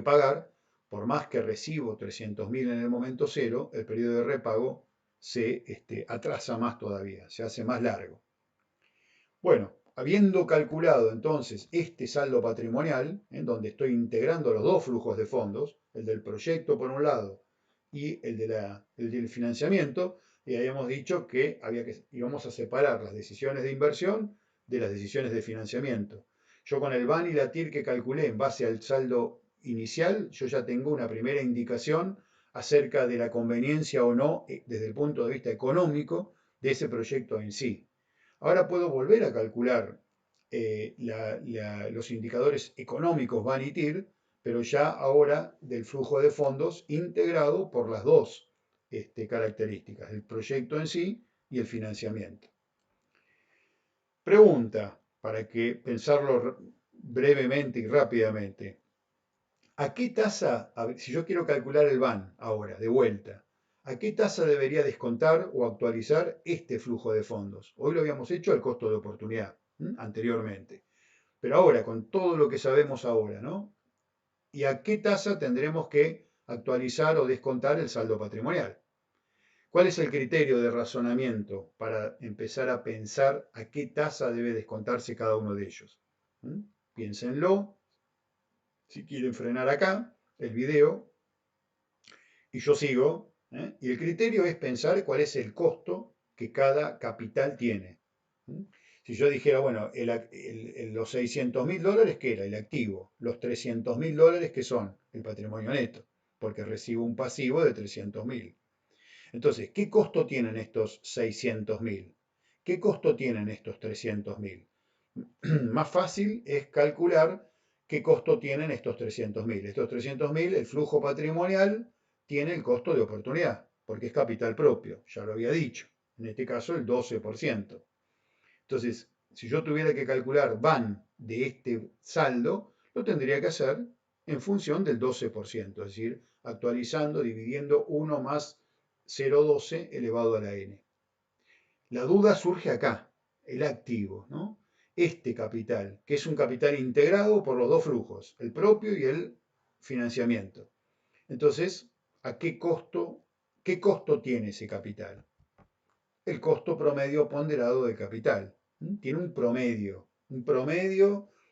pagar, por más que recibo 300.000 en el momento cero, el periodo de repago se atrasa más todavía, se hace más largo. Bueno, habiendo calculado entonces este saldo patrimonial, en donde estoy integrando los dos flujos de fondos, el del proyecto por un lado y el del financiamiento, y habíamos dicho que íbamos a separar las decisiones de inversión de las decisiones de financiamiento. Yo con el BAN y la TIR que calculé en base al saldo inicial, yo ya tengo una primera indicación acerca de la conveniencia o no, desde el punto de vista económico, de ese proyecto en sí. Ahora puedo volver a calcular los indicadores económicos BAN y TIR, pero ya ahora del flujo de fondos integrado por las dos características, el proyecto en sí y el financiamiento. Pregunta, para que pensarlo brevemente y rápidamente. ¿A qué tasa, si yo quiero calcular el BAN ahora, de vuelta, a qué tasa debería descontar o actualizar este flujo de fondos? Hoy lo habíamos hecho al costo de oportunidad, anteriormente. Pero ahora, con todo lo que sabemos ahora, ¿no? ¿Y a qué tasa tendremos que actualizar o descontar el saldo patrimonial? ¿Cuál es el criterio de razonamiento para empezar a pensar a qué tasa debe descontarse cada uno de ellos? Piénsenlo. Si quieren frenar acá el video y yo sigo, y el criterio es pensar cuál es el costo que cada capital tiene. Si yo dijera, bueno, los 600.000 dólares, ¿qué era? El activo. Los 300.000 dólares, ¿qué son? El patrimonio neto, porque recibo un pasivo de 300.000. Entonces, ¿qué costo tienen estos 600.000? ¿Qué costo tienen estos 300.000? Más fácil es calcular qué costo tienen estos 300.000. Estos 300.000, el flujo patrimonial tiene el costo de oportunidad, porque es capital propio, ya lo había dicho. En este caso, el 12%. Entonces, si yo tuviera que calcular BAN de este saldo, lo tendría que hacer en función del 12%, es decir, actualizando, dividiendo 1 más 0,12 elevado a la n. La duda surge acá, el activo, ¿no? Este capital, que es un capital integrado por los dos flujos, el propio y el financiamiento. Entonces, qué costo tiene ese capital? El costo promedio ponderado del capital. Tiene un promedio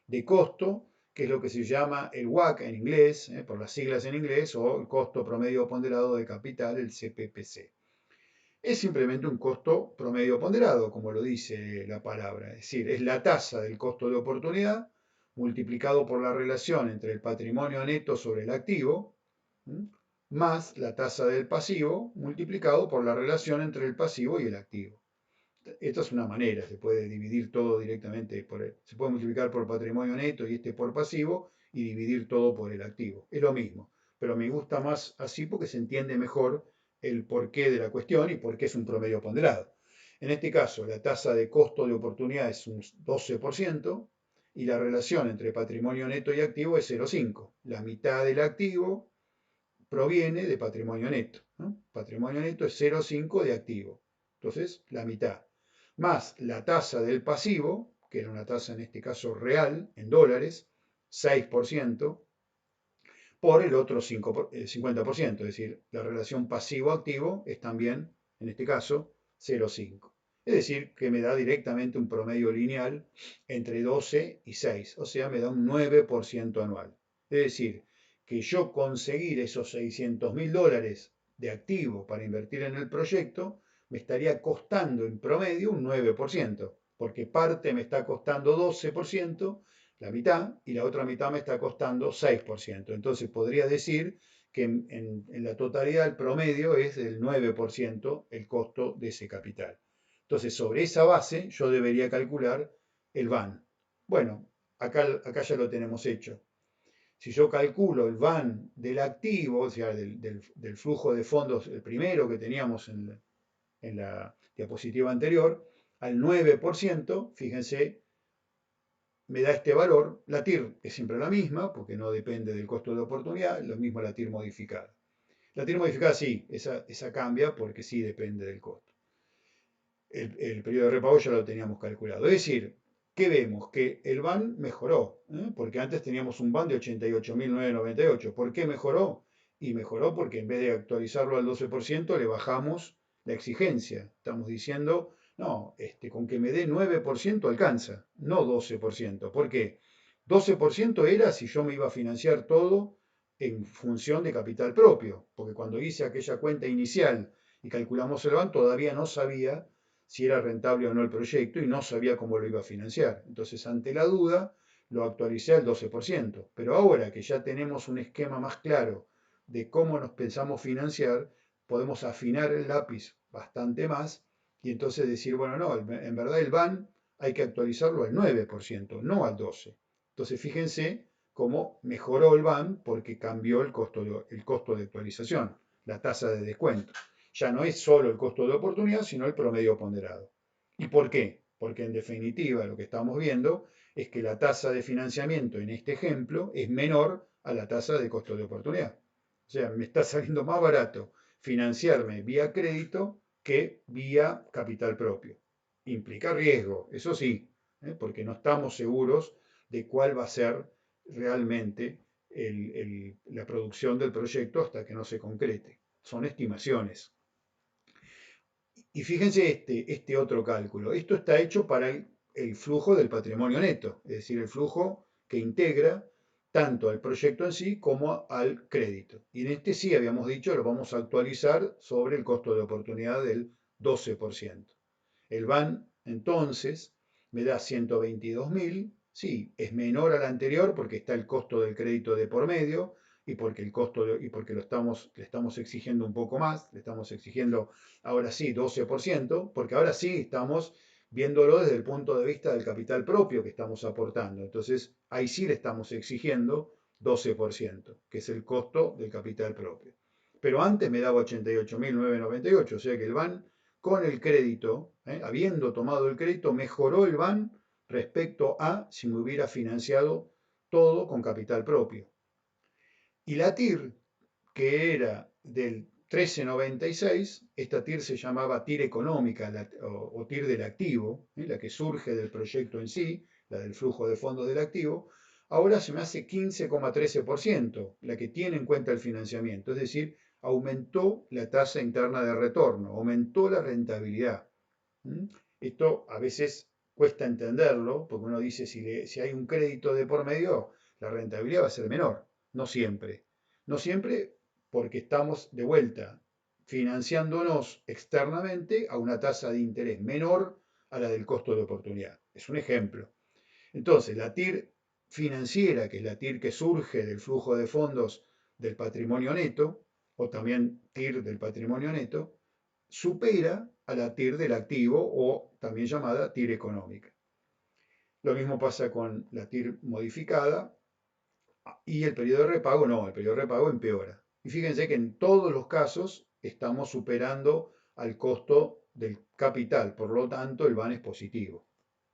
de costo, que es lo que se llama el WACC en inglés, por las siglas en inglés, o el costo promedio ponderado de capital, el CPPC. Es simplemente un costo promedio ponderado, como lo dice la palabra, es decir, es la tasa del costo de oportunidad multiplicado por la relación entre el patrimonio neto sobre el activo, más la tasa del pasivo multiplicado por la relación entre el pasivo y el activo. Esta es una manera, se puede dividir todo directamente se puede multiplicar por patrimonio neto y este por pasivo y dividir todo por el activo. Es lo mismo, pero me gusta más así porque se entiende mejor el porqué de la cuestión y por qué es un promedio ponderado. En este caso, la tasa de costo de oportunidad es un 12% y la relación entre patrimonio neto y activo es 0,5. La mitad del activo proviene de patrimonio neto, ¿no? Patrimonio neto es 0,5 de activo. Entonces, la mitad. Más la tasa del pasivo, que era una tasa en este caso real, en dólares, 6%, por el otro 50%. Es decir, la relación pasivo-activo es también, en este caso, 0,5. Es decir, que me da directamente un promedio lineal entre 12 y 6, o sea, me da un 9% anual. Es decir, que yo conseguir esos $600.000 de activo para invertir en el proyecto me estaría costando en promedio un 9%, porque parte me está costando 12%, la mitad, y la otra mitad me está costando 6%. Entonces podría decir que en la totalidad el promedio es del 9% el costo de ese capital. Entonces sobre esa base yo debería calcular el VAN. Bueno, acá ya lo tenemos hecho. Si yo calculo el VAN del activo, o sea, del flujo de fondos, el primero que teníamos en la diapositiva anterior, al 9%, fíjense, me da este valor. La TIR es siempre la misma, porque no depende del costo de oportunidad, lo mismo la TIR modificada. La TIR modificada sí, esa cambia porque sí depende del costo. El periodo de repago ya lo teníamos calculado. Es decir, ¿qué vemos? Que el VAN mejoró, porque antes teníamos un VAN de 88.998. ¿Por qué mejoró? Y mejoró porque en vez de actualizarlo al 12%, le bajamos la exigencia. Estamos diciendo, no, con que me dé 9% alcanza, no 12%. ¿Por qué? 12% era si yo me iba a financiar todo en función de capital propio, porque cuando hice aquella cuenta inicial y calculamos el VAN, todavía no sabía si era rentable o no el proyecto y no sabía cómo lo iba a financiar. Entonces, ante la duda, lo actualicé al 12%. Pero ahora que ya tenemos un esquema más claro de cómo nos pensamos financiar, podemos afinar el lápiz bastante más y entonces decir, bueno, no, en verdad el VAN hay que actualizarlo al 9%, no al 12%. Entonces, fíjense cómo mejoró el VAN porque cambió el costo de actualización, la tasa de descuento. Ya no es solo el costo de oportunidad, sino el promedio ponderado. ¿Y por qué? Porque en definitiva lo que estamos viendo es que la tasa de financiamiento en este ejemplo es menor a la tasa de costo de oportunidad. O sea, me está saliendo más barato financiarme vía crédito que vía capital propio. Implica riesgo, eso sí, porque no estamos seguros de cuál va a ser realmente la producción del proyecto hasta que no se concrete. Son estimaciones. Y fíjense este otro cálculo. Esto está hecho para el flujo del patrimonio neto, es decir, el flujo que integra tanto al proyecto en sí como al crédito. Y en este sí habíamos dicho, lo vamos a actualizar sobre el costo de oportunidad del 12%. El VAN entonces me da 122.000, sí, es menor al anterior porque está el costo del crédito de por medio y porque y porque le estamos exigiendo un poco más, le estamos exigiendo ahora sí 12%, porque ahora sí estamos viéndolo desde el punto de vista del capital propio que estamos aportando. Entonces, ahí sí le estamos exigiendo 12%, que es el costo del capital propio. Pero antes me daba 88.998, o sea que el VAN con el crédito, habiendo tomado el crédito, mejoró el VAN respecto a si me hubiera financiado todo con capital propio. Y la TIR, que era del 1396, esta TIR se llamaba TIR económica o TIR del activo, la que surge del proyecto en sí, la del flujo de fondos del activo, ahora se me hace 15,13%, la que tiene en cuenta el financiamiento, es decir, aumentó la tasa interna de retorno, aumentó la rentabilidad. Esto a veces cuesta entenderlo, porque uno dice, si hay un crédito de por medio, la rentabilidad va a ser menor. No siempre. No siempre porque estamos de vuelta financiándonos externamente a una tasa de interés menor a la del costo de oportunidad. Es un ejemplo. Entonces, la TIR financiera, que es la TIR que surge del flujo de fondos del patrimonio neto, o también TIR del patrimonio neto, supera a la TIR del activo o también llamada TIR económica. Lo mismo pasa con la TIR modificada y el periodo de repago no, el periodo de repago empeora. Y fíjense que en todos los casos estamos superando al costo del capital, por lo tanto el VAN es positivo.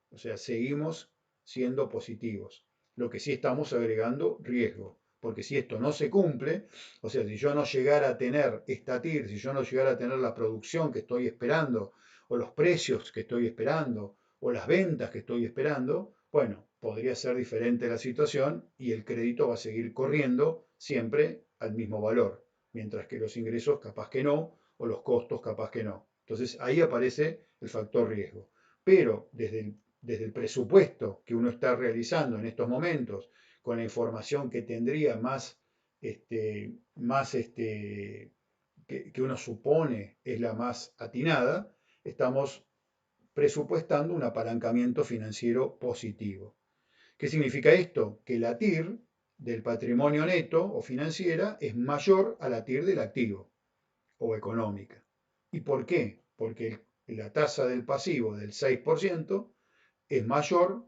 O sea, seguimos siendo positivos. Lo que sí estamos agregando riesgo, porque si esto no se cumple, o sea, si yo no llegara a tener esta TIR, si yo no llegara a tener la producción que estoy esperando, o los precios que estoy esperando, o las ventas que estoy esperando, bueno, podría ser diferente la situación y el crédito va a seguir corriendo siempre al mismo valor, mientras que los ingresos capaz que no, o los costos capaz que no. Entonces ahí aparece el factor riesgo. Pero desde el presupuesto que uno está realizando en estos momentos, con la información que tendría que uno supone es la más atinada, estamos presupuestando un apalancamiento financiero positivo. ¿Qué significa esto? Que la TIR del patrimonio neto o financiera es mayor a la TIR del activo o económica. ¿Y por qué? Porque la tasa del pasivo del 6% es mayor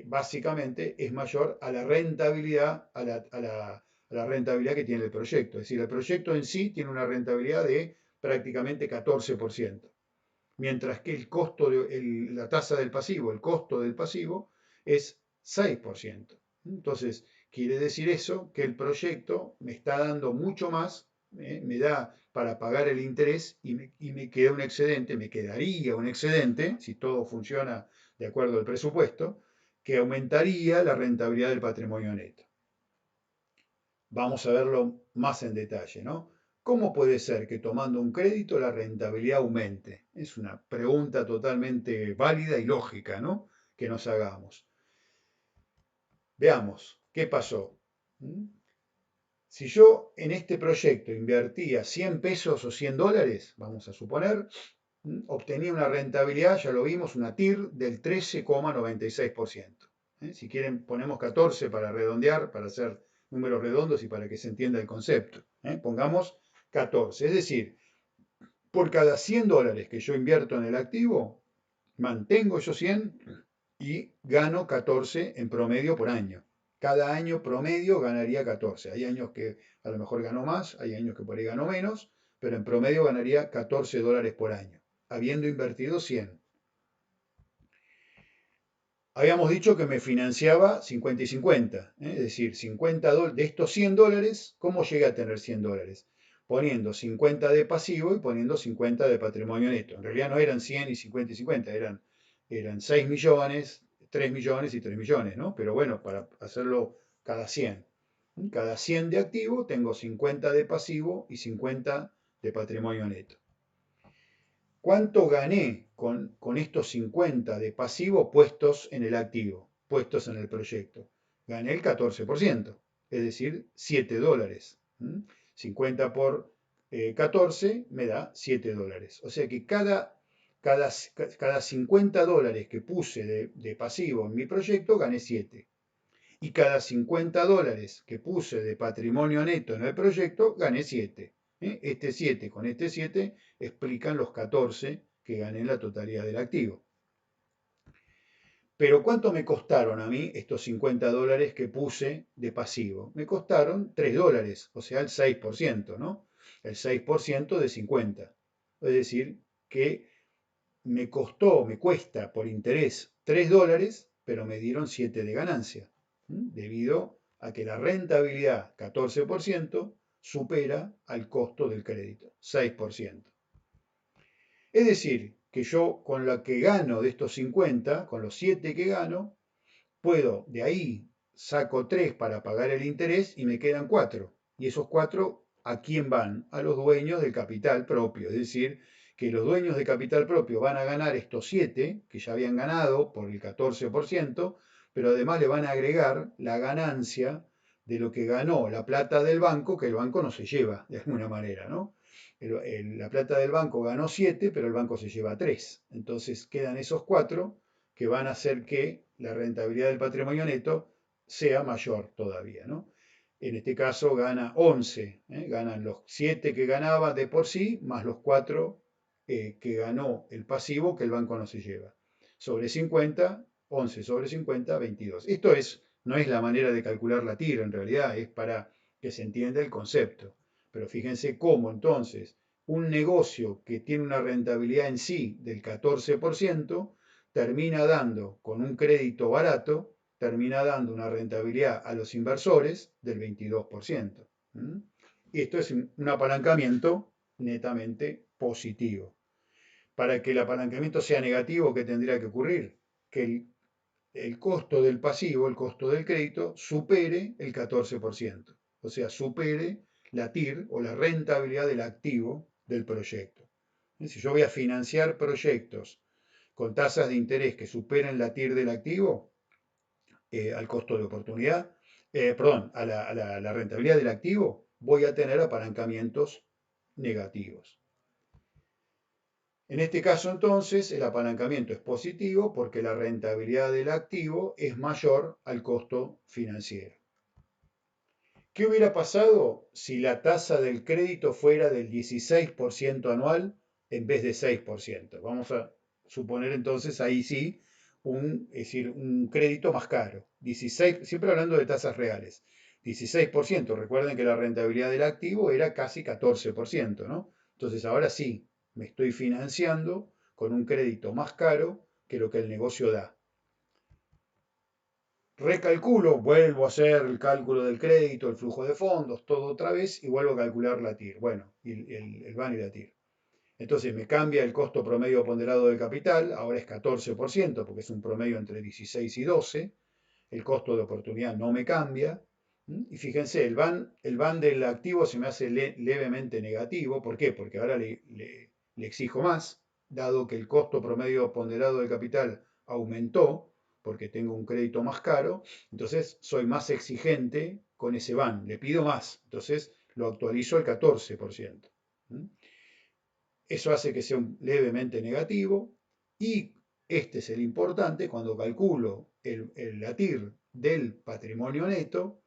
básicamente es mayor a la rentabilidad, a la rentabilidad que tiene el proyecto. Es decir, el proyecto en sí tiene una rentabilidad de prácticamente 14%, mientras que el costo la tasa del pasivo, el costo del pasivo es 6%. Entonces, quiere decir eso que el proyecto me está dando mucho más, me da para pagar el interés y me queda un excedente, me quedaría un excedente, si todo funciona de acuerdo al presupuesto, que aumentaría la rentabilidad del patrimonio neto. Vamos a verlo más en detalle, ¿no? ¿Cómo puede ser que tomando un crédito la rentabilidad aumente? Es una pregunta totalmente válida y lógica, ¿no? Que nos hagamos. Veamos, ¿qué pasó? Si yo en este proyecto invertía 100 pesos o 100 dólares, vamos a suponer, obtenía una rentabilidad, ya lo vimos, una TIR del 13,96%. Si quieren, ponemos 14 para redondear, para hacer números redondos y para que se entienda el concepto. Pongamos 14. Es decir, por cada 100 dólares que yo invierto en el activo, mantengo esos 100 y gano 14 en promedio por año. Cada año promedio ganaría 14. Hay años que a lo mejor gano más, hay años que por ahí gano menos, pero en promedio ganaría 14 dólares por año, habiendo invertido 100. Habíamos dicho que me financiaba 50 y 50, es decir, 50 de estos 100 dólares, ¿cómo llegué a tener 100 dólares? Poniendo 50 de pasivo y poniendo 50 de patrimonio neto. En realidad no eran 100 y 50 y 50, eran 6 millones, 3 millones y 3 millones, ¿no? Pero bueno, para hacerlo cada 100. Cada 100 de activo tengo 50 de pasivo y 50 de patrimonio neto. ¿Cuánto gané con estos 50 de pasivo puestos en el activo, puestos en el proyecto? Gané el 14%, es decir, 7 dólares. 50 por 14 me da 7 dólares. O sea que cada 50 dólares que puse de pasivo en mi proyecto, gané 7. Y cada 50 dólares que puse de patrimonio neto en el proyecto, gané 7. Este 7 con este 7 explican los 14 que gané en la totalidad del activo. Pero ¿cuánto me costaron a mí estos 50 dólares que puse de pasivo? Me costaron 3 dólares, o sea, el 6%, ¿no? El 6% de 50. Es decir, que me cuesta por interés 3 dólares, pero me dieron 7 de ganancia, debido a que la rentabilidad, 14%, supera al costo del crédito, 6%. Es decir, que yo con lo que gano de estos 50, con los 7 que gano, puedo, de ahí saco 3 para pagar el interés y me quedan 4. Y esos 4, ¿a quién van? A los dueños del capital propio. Es decir, que los dueños de capital propio van a ganar estos 7 que ya habían ganado por el 14%, pero además le van a agregar la ganancia de lo que ganó la plata del banco, que el banco no se lleva de alguna manera, ¿no? La plata del banco ganó 7, pero el banco se lleva 3. Entonces quedan esos 4 que van a hacer que la rentabilidad del patrimonio neto sea mayor todavía, ¿no? En este caso gana 11, ganan los 7 que ganaba de por sí, más los 4 que ganó el pasivo que el banco no se lleva. Sobre 50, 11 sobre 50, 22. Esto no es la manera de calcular la TIR, en realidad es para que se entienda el concepto. Pero fíjense cómo entonces un negocio que tiene una rentabilidad en sí del 14% termina dando, con un crédito barato, termina dando una rentabilidad a los inversores del 22%. Y esto es un apalancamiento netamente positivo. Para que el apalancamiento sea negativo, ¿qué tendría que ocurrir? Que el costo del pasivo, el costo del crédito, supere el 14%. O sea, supere la TIR o la rentabilidad del activo del proyecto. Si yo voy a financiar proyectos con tasas de interés que superen la TIR del activo, al costo de oportunidad, perdón, a la rentabilidad del activo, voy a tener apalancamientos negativos. En este caso, entonces, el apalancamiento es positivo porque la rentabilidad del activo es mayor al costo financiero. ¿Qué hubiera pasado si la tasa del crédito fuera del 16% anual en vez de 6%? Vamos a suponer entonces ahí sí es decir, un crédito más caro. 16, siempre hablando de tasas reales. 16%, recuerden que la rentabilidad del activo era casi 14%, ¿no? Entonces ahora sí, me estoy financiando con un crédito más caro que lo que el negocio da. Recalculo, vuelvo a hacer el cálculo del crédito, el flujo de fondos, todo otra vez y vuelvo a calcular la TIR. Bueno, el BAN y la TIR. Entonces me cambia el costo promedio ponderado del capital, ahora es 14%, porque es un promedio entre 16 y 12. El costo de oportunidad no me cambia. Y fíjense, el BAN del activo se me hace levemente negativo. ¿Por qué? Porque ahora le exijo más, dado que el costo promedio ponderado del capital aumentó, porque tengo un crédito más caro, entonces soy más exigente con ese BAN, le pido más, entonces lo actualizo al 14%. Eso hace que sea levemente negativo y este es el importante cuando calculo la TIR del patrimonio neto,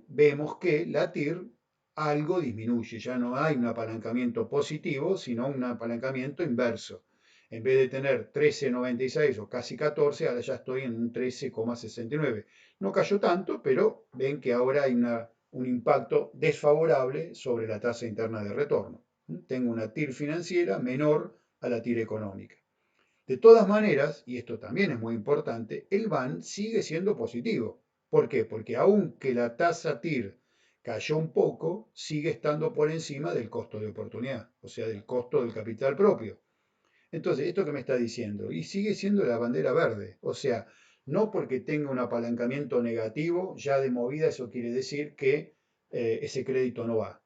vemos que la TIR algo disminuye, ya no hay un apalancamiento positivo, sino un apalancamiento inverso. En vez de tener 13,96 o casi 14, ahora ya estoy en un 13,69. No cayó tanto, pero ven que ahora hay un impacto desfavorable sobre la tasa interna de retorno. Tengo una TIR financiera menor a la TIR económica. De todas maneras, y esto también es muy importante, el BAN sigue siendo positivo. ¿Por qué? Porque aunque la tasa TIR cayó un poco, sigue estando por encima del costo de oportunidad, o sea, del costo del capital propio. Entonces, ¿esto qué me está diciendo? Y sigue siendo la bandera verde. O sea, no porque tenga un apalancamiento negativo, ya de movida eso quiere decir que ese crédito no va.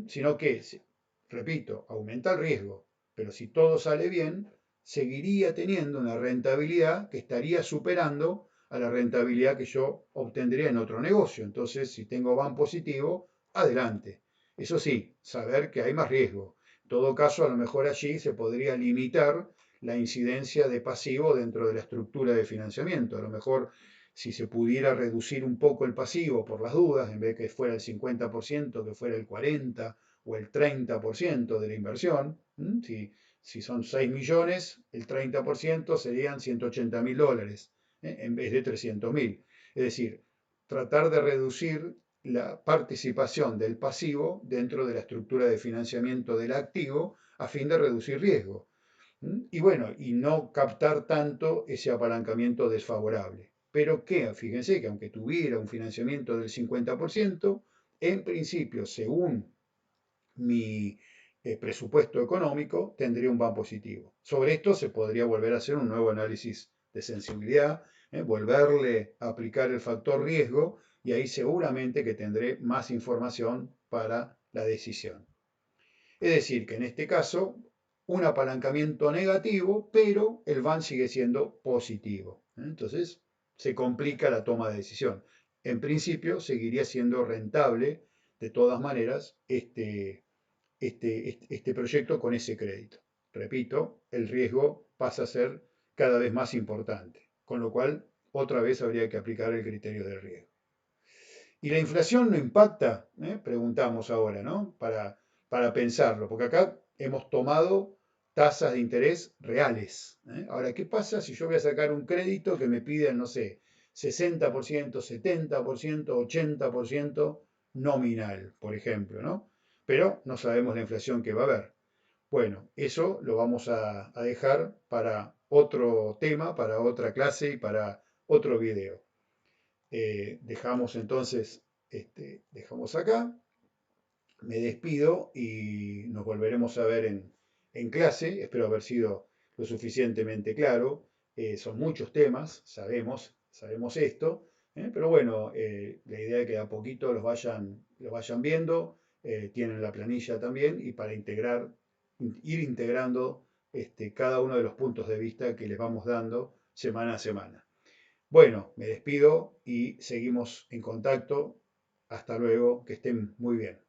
Sino que, repito, aumenta el riesgo. Pero si todo sale bien, seguiría teniendo una rentabilidad que estaría superando a la rentabilidad que yo obtendría en otro negocio. Entonces, si tengo BAN positivo, adelante. Eso sí, saber que hay más riesgo. En todo caso, a lo mejor allí se podría limitar la incidencia de pasivo dentro de la estructura de financiamiento. A lo mejor si se pudiera reducir un poco el pasivo por las dudas, en vez de que fuera el 50%, que fuera el 40% o el 30% de la inversión. Si son 6 millones, el 30% serían $180.000 en vez de 300.000. Es decir, tratar de reducir la participación del pasivo dentro de la estructura de financiamiento del activo a fin de reducir riesgo. Y bueno, y no captar tanto ese apalancamiento desfavorable. Pero que, fíjense que aunque tuviera un financiamiento del 50%, en principio, según mi presupuesto económico, tendría un BAN positivo. Sobre esto se podría volver a hacer un nuevo análisis de sensibilidad, volverle a aplicar el factor riesgo y ahí seguramente que tendré más información para la decisión. Es decir, que en este caso, un apalancamiento negativo, pero el BAN sigue siendo positivo. Entonces, se complica la toma de decisión. En principio, seguiría siendo rentable, de todas maneras, este proyecto con ese crédito. Repito, el riesgo pasa a ser cada vez más importante, con lo cual otra vez habría que aplicar el criterio del riesgo. ¿Y la inflación no impacta? Preguntamos ahora, ¿no? Para pensarlo, porque acá hemos tomado tasas de interés reales. Ahora, ¿qué pasa si yo voy a sacar un crédito que me piden, no sé, 60%, 70%, 80% nominal, por ejemplo, ¿no? Pero no sabemos la inflación que va a haber. Bueno, eso lo vamos a dejar para otro tema, para otra clase y para otro video. Dejamos entonces, dejamos acá, me despido y nos volveremos a ver en clase. Espero haber sido lo suficientemente claro. Son muchos temas, sabemos esto, pero bueno, la idea es que a poquito los vayan viendo, tienen la planilla también y para ir integrando cada uno de los puntos de vista que les vamos dando semana a semana. Bueno, me despido y seguimos en contacto. Hasta luego, que estén muy bien.